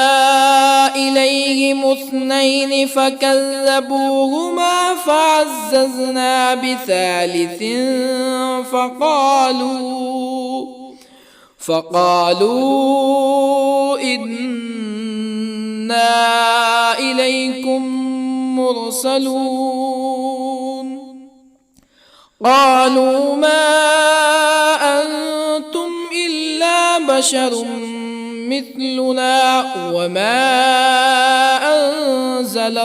[SPEAKER 1] إليهم اثنين فكذبوهما فعززنا بثالث فقالوا إنا إليكم مرسلون قالوا ما أنتم إلا بشر مثلنا وما أنزل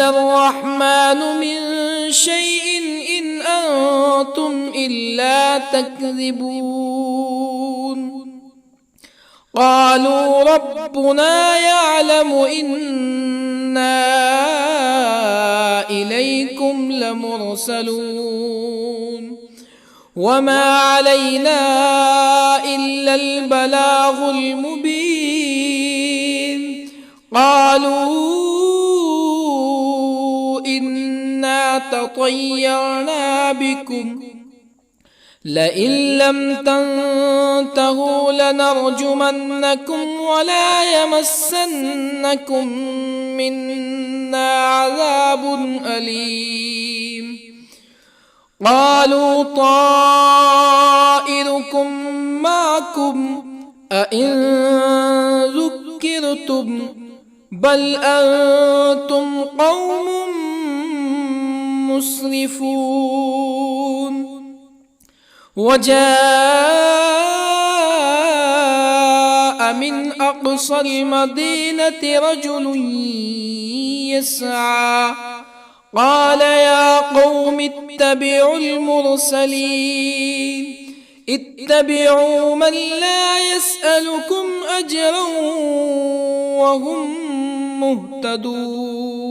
[SPEAKER 1] الرحمن من شيء إن أنتم إلا تكذبون قالوا ربنا يعلم إنا إليكم لمرسلون وما علينا إلا البلاغ المبين قالوا إنا تطيرنا بكم لئن لم تنتهوا لنرجمنكم ولا يمسنكم منا عذاب أليم. قالوا طائركم معكم أئن ذكرتم بل أنتم قوم مسرفون. وجاء من أقصى المدينة رجل يسعى قال يا قوم اتبعوا المرسلين اتبعوا من لا يسألكم أجرا وهم مهتدون.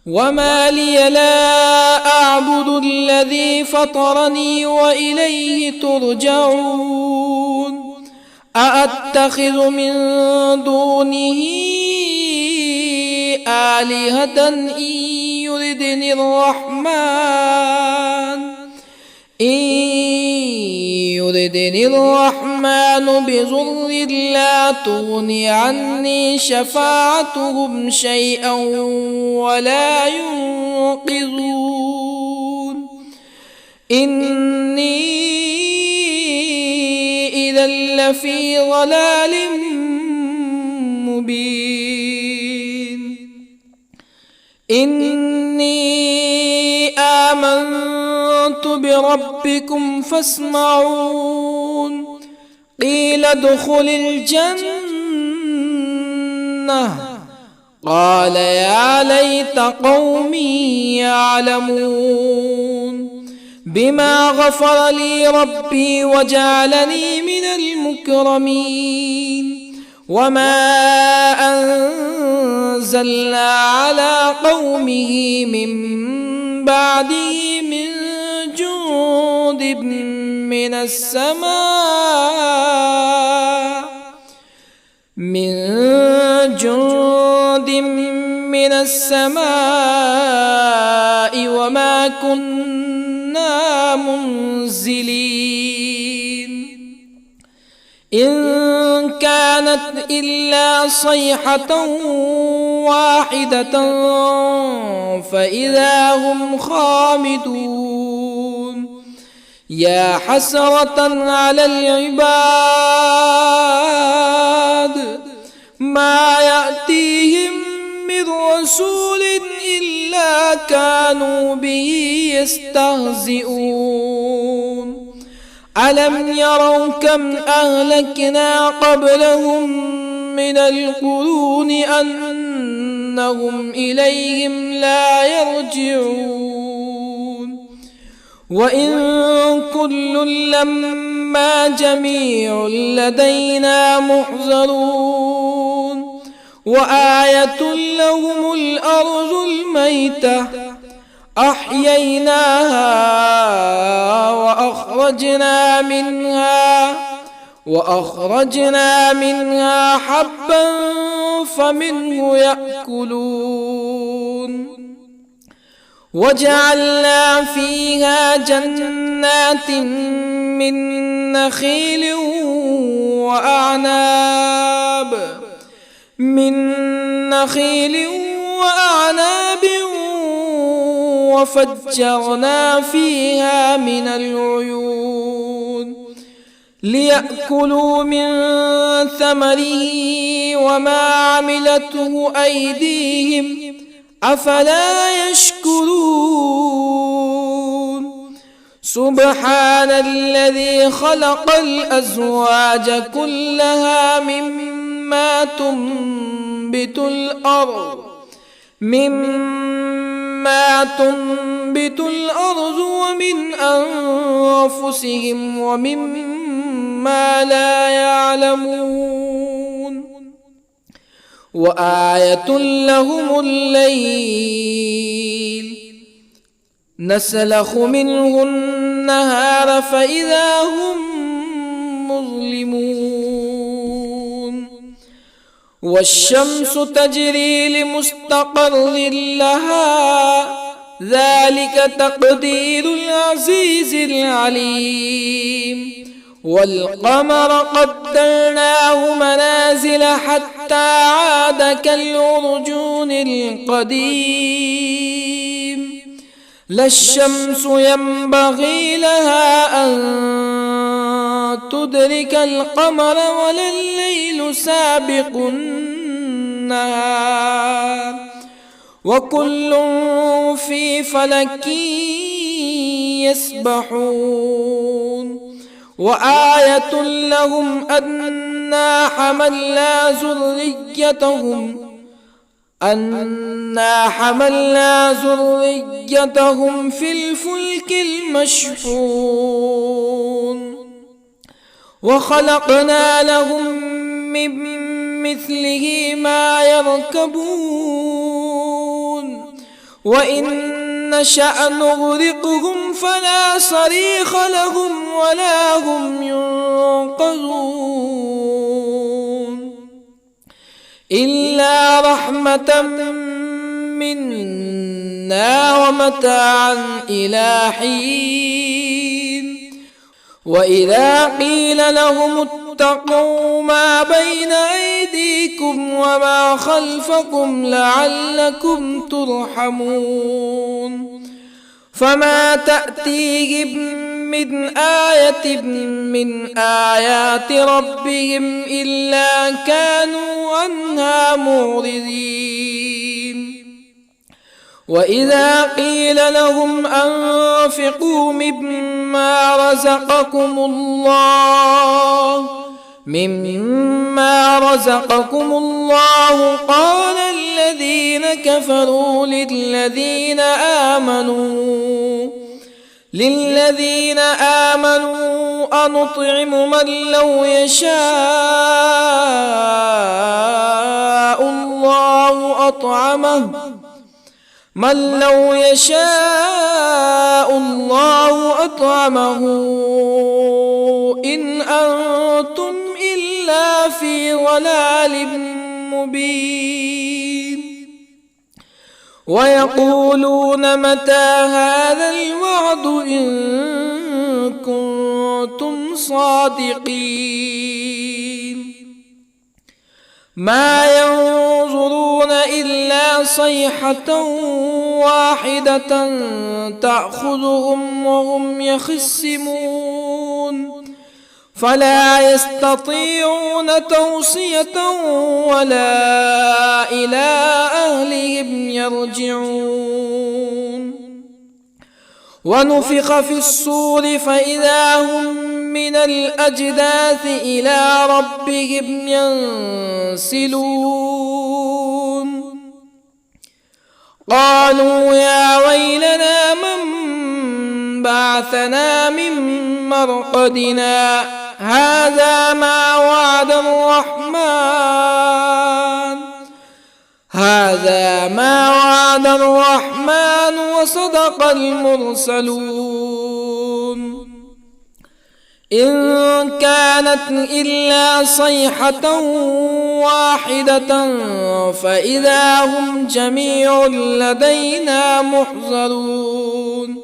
[SPEAKER 1] وما لي لا أعبد الذي فطرني وإليه ترجعون. أأتخذ من دونه آلهة إن يردني الرحمن بضر لا تغني عني شفاعتهم شيئا ولا ينقذون. إني إذا لفي ضلال مبين. إني آمنت بربكم فاسمعون. قيل ادخل الجنة قال يا ليت قومي يعلمون بما غفر لي ربي وجعلني من المكرمين. وما أنزلنا على قومه من بعده من جند من السماء وما كنا منزلين. إن كانت إلا صيحة واحدة فإذا هم خامدون. يا حسرة على العباد ما يأتيهم من رسول إلا كانوا به يستهزئون. ألم يروا كم أهلكنا قبلهم من القرون أنهم إليهم لا يرجعون. وإن كل لما جميع لدينا محضرون. وآية لهم الأرض الميتة أحييناها وأخرجنا منها حبا فمنه يأكلون. وجعلنا فيها جنات من نخيل وأعناب وفجرنا فيها من العيون ليأكلوا من ثمره وما عملته أيديهم أفلا يشكرون. سبحان الذي خلق الأزواج كلها مما تنبت الأرض ومن أنفسهم ومما لا يعلمون. وآية لهم الليل نسلخ منه النهار فإذا هم مظلمون. والشمس تجري لمستقر لها ذلك تقدير العزيز العليم. والقمر قدرناه منازل حتى عاد كالعرجون القديم. لا الشمس ينبغي لها أن تدرك القمر ولا الليل سابق النهار وكل في فلك يسبحون. وآية لهم أنا حملنا ذريتهم في الفلك المشحون وخلقنا لهم من مثله ما يركبون وإن نشأ نغرقهم فلا صريخ لهم ولا هم ينقذون إلا رحمة منا ومتاعا إلى حين. وإذا قيل لهم اتقوا ما بين أيديكم وما خلفكم لعلكم ترحمون فما تأتيهم من آية من آيات ربهم إلا كانوا عنها معرضين. وإذا قيل لهم أنفقوا مما رزقكم الله قال الذين كفروا للذين آمنوا أنطعم من لو يشاء الله أطعمه إن أنتم إلا في ضلال مبين. ويقولون متى هذا الوعد إن كنتم صادقين ما ينظرون إلا صيحة واحدة تأخذهم وهم يخصمون فلا يستطيعون توصية ولا إلى أهلهم يرجعون. ونفخ في الصور فإذا هم من الأجداث إلى ربهم ينسلون قالوا يا ويلنا من بعثنا من مرقدنا هذا ما وعد الرحمن وصدق المرسلون إن كانت إلا صيحة واحدة فإذا هم جميع لدينا محضرون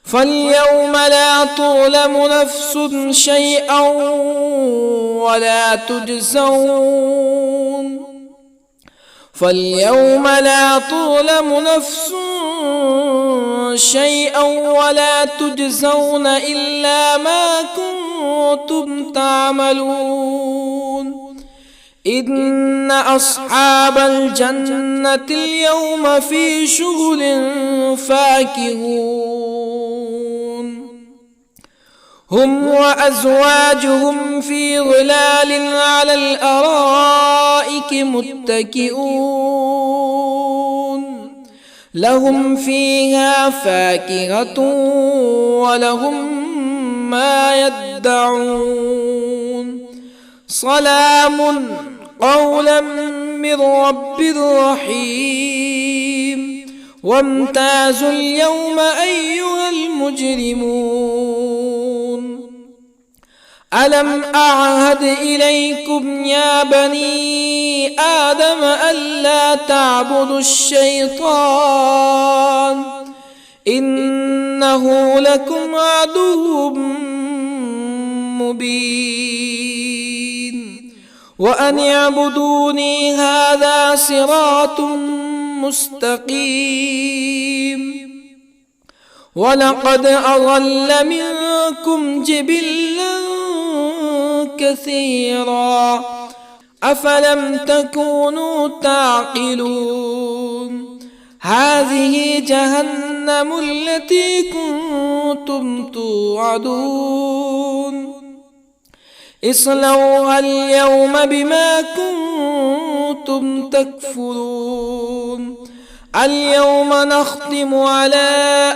[SPEAKER 1] فاليوم لا تظلم نفس شيئا ولا تجزون إلا ما كنتم تعملون إن أصحاب الجنة اليوم في شغل فاكهون هم وأزواجهم في ظلال على الأرائك متكئون لهم فيها فاكهة ولهم ما يدعون سلام قولا من رب رحيم وامتازوا اليوم أيها المجرمون ألم أعهد إليكم يا بني آدم ألا تعبدوا الشيطان إنه لكم عدو مبين وأن اعبدوني هذا صراط مستقيم ولقد أضل منكم جبلا كثيرا أفلم تكونوا تعقلون هذه جهنم التي كنتم توعدون اصلوها اليوم بما كنتم تكفرون اليوم نختم على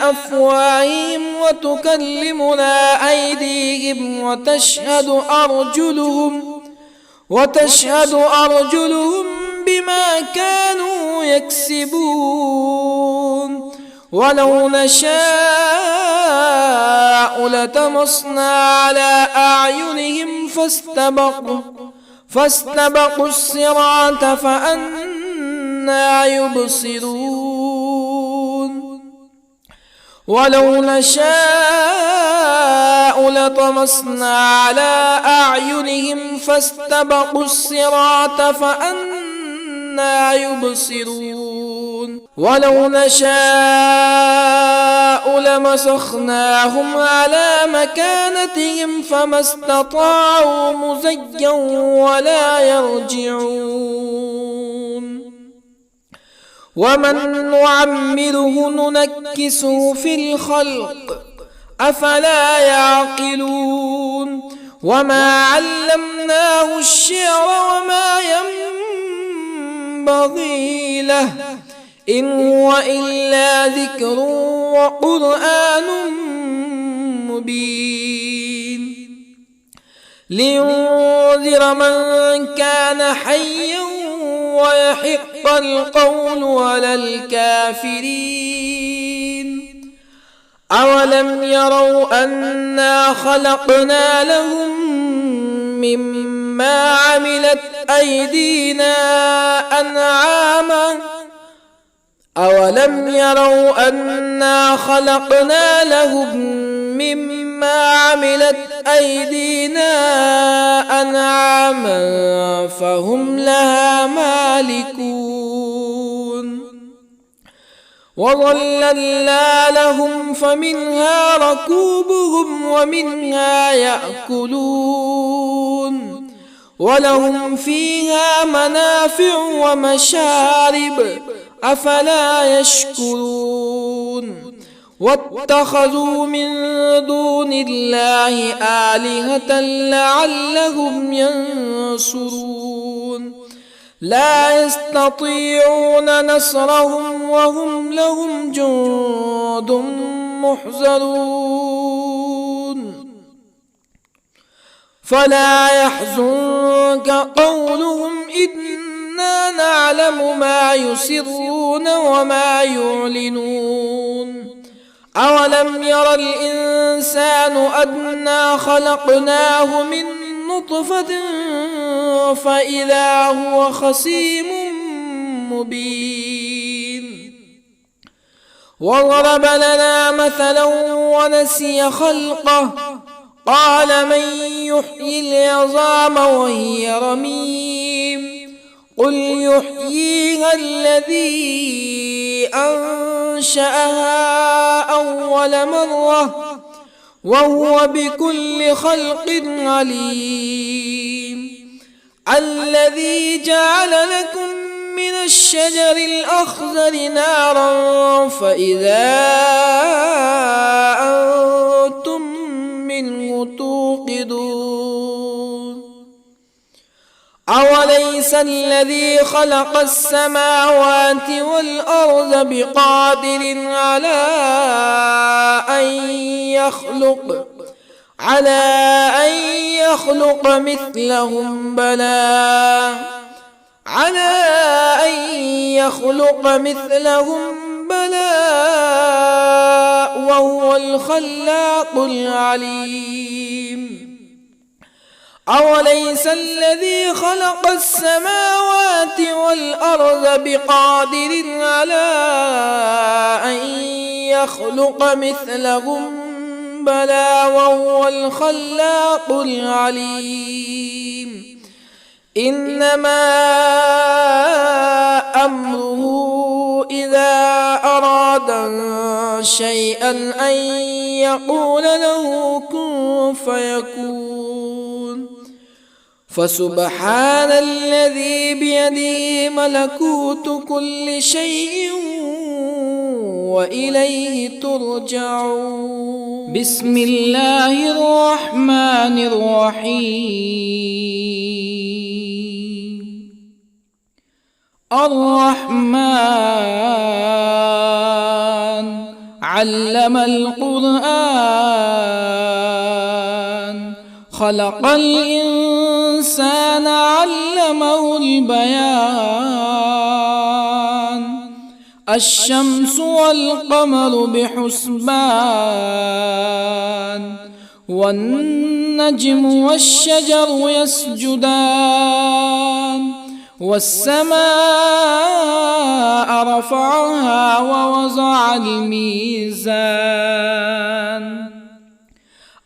[SPEAKER 1] أفواههم وتكلمنا أيديهم وتشهد أرجلهم بما كانوا يكسبون ولو نشاء لطمسنا على أعينهم فاستبقوا الصراط فأنى يبصرون ولو نشاء لطمسنا على أعينهم فاستبقوا الصراط فأنى يبصرون ولو نشاء لمسخناهم على مكانتهم فما استطاعوا مزيا ولا يرجعون ومن نعمره ننكسه في الخلق أفلا يعقلون وما علمناه الشعر وما ينبغي له إن هو إلا ذكر وقرآن مبين لينذر من كان حيا ويحق القول على الكافرين أولم يروا أنا خلقنا لهم مما عملت أيدينا أنعاما أولم يروا أنا خلقنا لهم مما عملت أيدينا أنعاما فهم لها مالكون وظللنا لهم فمنها ركوبهم ومنها يأكلون ولهم فيها منافع ومشارب أفلا يشكرون واتخذوا من دون الله آلهة لعلهم ينصرون لا يستطيعون نصرهم وهم لهم جند محضرون فلا يحزنك قولهم إنا نعلم ما يسرون وما يعلنون أولم ير الإنسان أنا خلقناه من نطفة فإذا هو خصيم مبين وضرب لنا مثلا ونسي خلقه قال من يحيي العظام وهي رميم قل يحييها الذي أنشأها أول مرة وهو بكل خلق عليم الذي جعل لكم من الشجر الأخضر نارا فإذا أنتم منه توقدون أوليس الذي خلق السماوات والأرض بقادر على أن يخلق مثلهم بلى وهو الخلاق العليم أوليس الذي خلق السماوات والأرض بقادر على أن يخلق مثلهم بلى وهو الخلاق العليم إنما أمره إذا أراد شيئا أن يقول له كن فيكون فسبحان الذي بيده ملكوت كل شيء وإليه ترجعون. بسم الله الرحمن الرحيم. الرحمن علم القرآن خلق الإنسان علمه البيان الشمس والقمر بحسبان والنجم والشجر يسجدان والسماء رفعها ووضع الميزان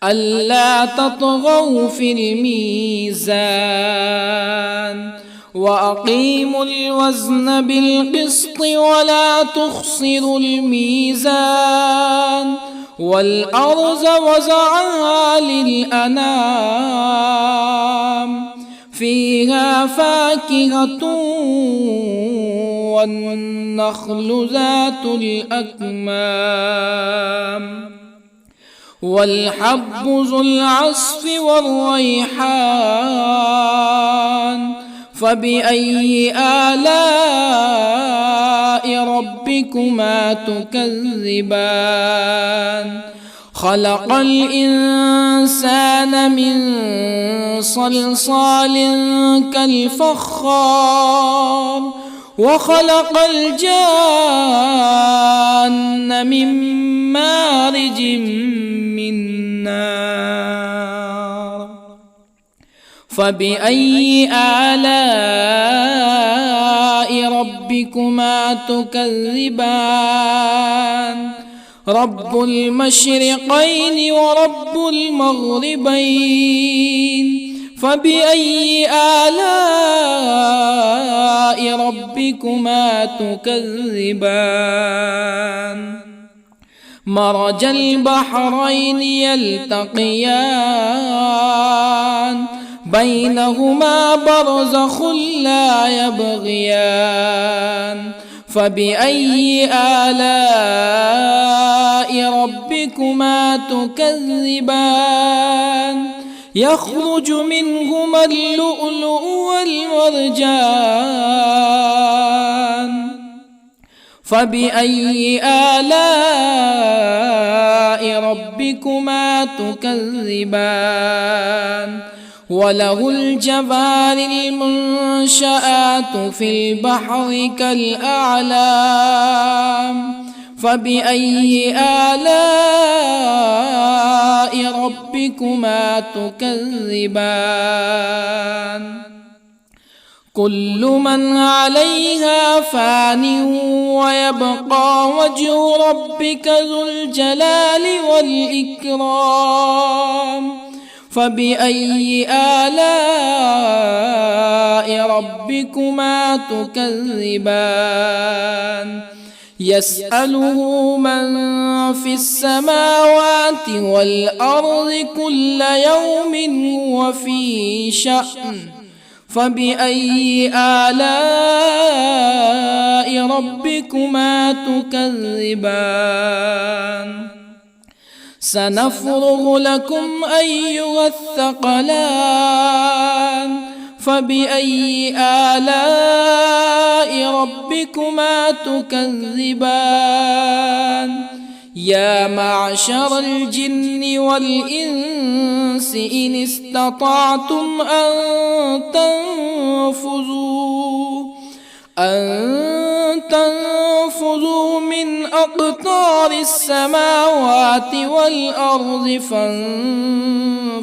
[SPEAKER 1] ألا تطغوا في الميزان وأقيموا الوزن بالقسط ولا تخسروا الميزان والأرض وضعها للأنام فيها فاكهة والنخل ذات الأكمام والحب ذو العصف والريحان فبأي آلاء ربكما تكذبان خلق الإنسان من صلصال كالفخار وخلق الجان من مارج من نار فبأي آلاء ربكما تكذبان رب المشرقين ورب المغربين فبأي آلاء ربكما تكذبان مرج البحرين يلتقيان بينهما برزخ لا يبغيان فبأي آلاء ربكما تكذبان يخرج منهما اللؤلؤ والمرجان فبأي آلاء ربكما تكذبان وله الجوار المنشآت في البحر كالأعلام فبأي آلاء ربكما تكذبان كل من عليها فان ويبقى وجه ربك ذو الجلال والإكرام فبأي آلاء ربكما تكذبان يسأله من في السماوات والأرض كل يوم هو في شأن فبأي آلاء ربكما تكذبان سنفرغ لكم أيها الثقلان فبأي آلاء ربكما تكذبان يا معشر الجن والإنس إن استطعتم أن تنفذوا من أقطار السماوات والأرض فانفذوا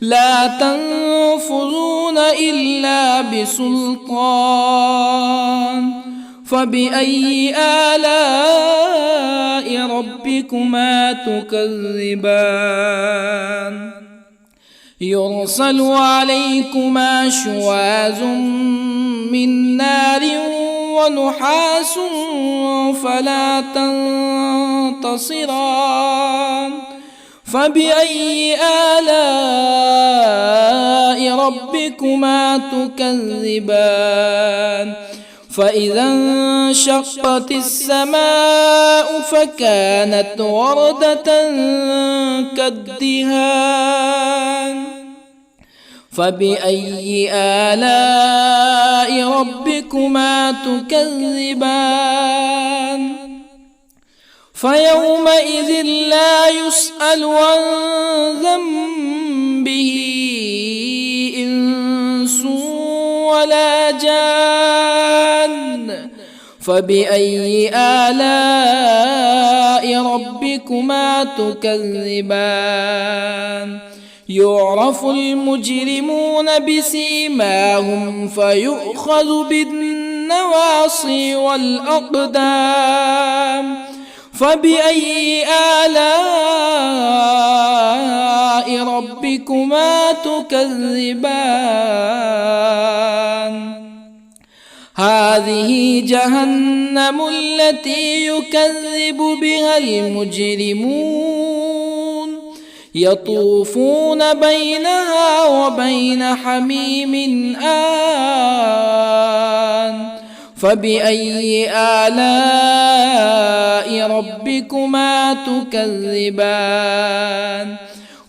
[SPEAKER 1] لا تنفذون إلا بسلطان فبأي آلاء ربكما تكذبان يرسل عليكما شواظ من نار ونحاس فلا تنتصران فبأي آلاء ربكما تكذبان فإذا انشقت السماء فكانت وردة كالدهان فبأي آلاء ربكما تكذبان فيومئذ لا يسأل عن ذنبه إنس ولا جان فبأي آلاء ربكما تكذبان يعرف المجرمون بسيماهم فيؤخذ بالنواصي والأقدام فبأي آلاء ربكما تكذبان هذه جهنم التي يكذب بها المجرمون يطوفون بينها وبين حميم آن فبأي آلاء ربكما تكذبان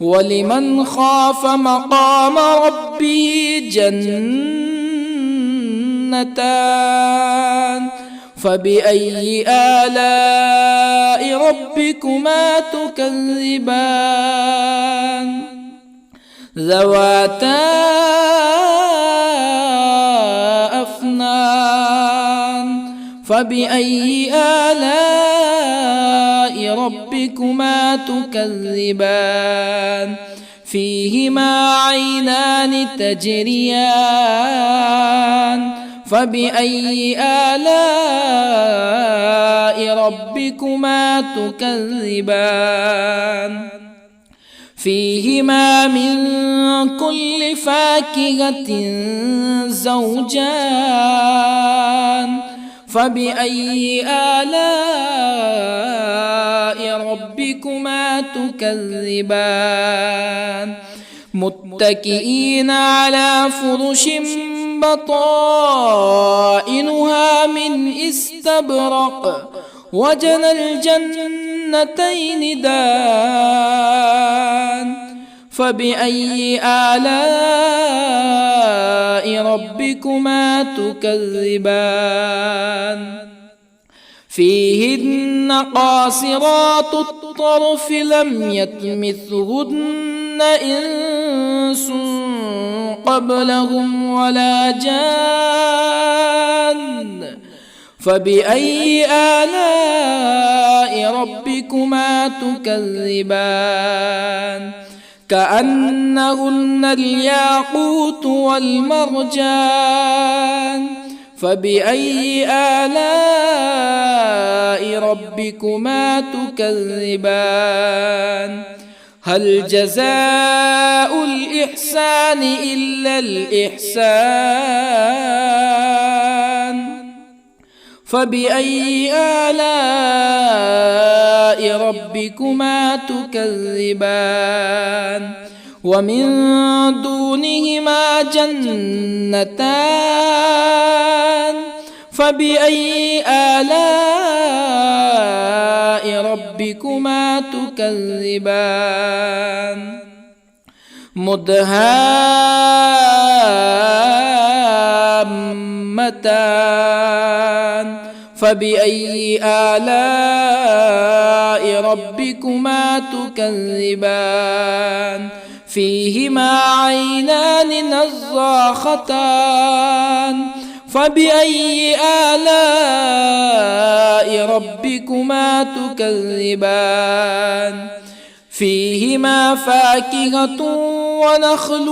[SPEAKER 1] ولمن خاف مقام ربه جنتان فبأي آلاء ربكما تكذبان ذواتا أفنان فبأي آلاء ربكما تكذبان فيهما عينان تجريان فبأي آلاء ربكما تكذبان فيهما من كل فاكهة زوجان فبأي آلاء ربكما تكذبان متكئين على فرش بطائنها من استبرق وجنى الجنتين دان فبأي آلاء ربكما تكذبان فيهن قاصرات الطرف لم يطمثهن إنس قبلهم ولا جان فبأي آلاء ربكما تكذبان كأنهن الياقوت والمرجان فبأي آلاء ربكما تكذبان هل جزاء الإحسان إلا الإحسان فبأي آلاء ربكما تكذبان ومن دونهما جنتان فبأي آلاء ربكما تكذبان مدهامتان فبأي آلاء ربكما تكذبان فيهما عينان نضاختان فبأي آلاء ربكما تكذبان فيهما فاكهة ونخل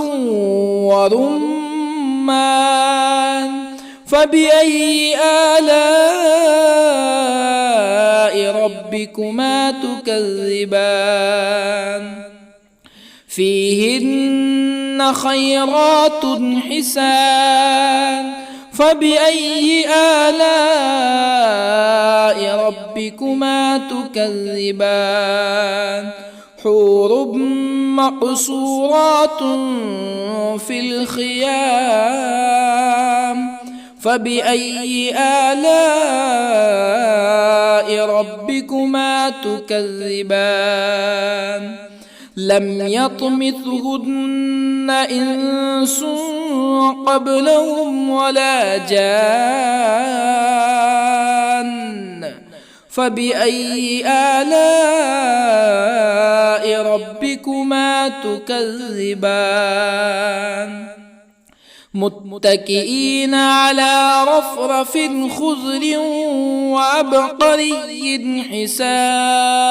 [SPEAKER 1] ورمان فبأي آلاء ربكما تكذبان فيهن خيرات حسان فبأي آلاء ربكما تكذبان حور مقصورات في الخيام فبأي آلاء ربكما تكذبان لم يطمثهن إنس قبلهم ولا جان فبأي آلاء ربكما تكذبان متكئين على رفرف خضر وعبقري حسان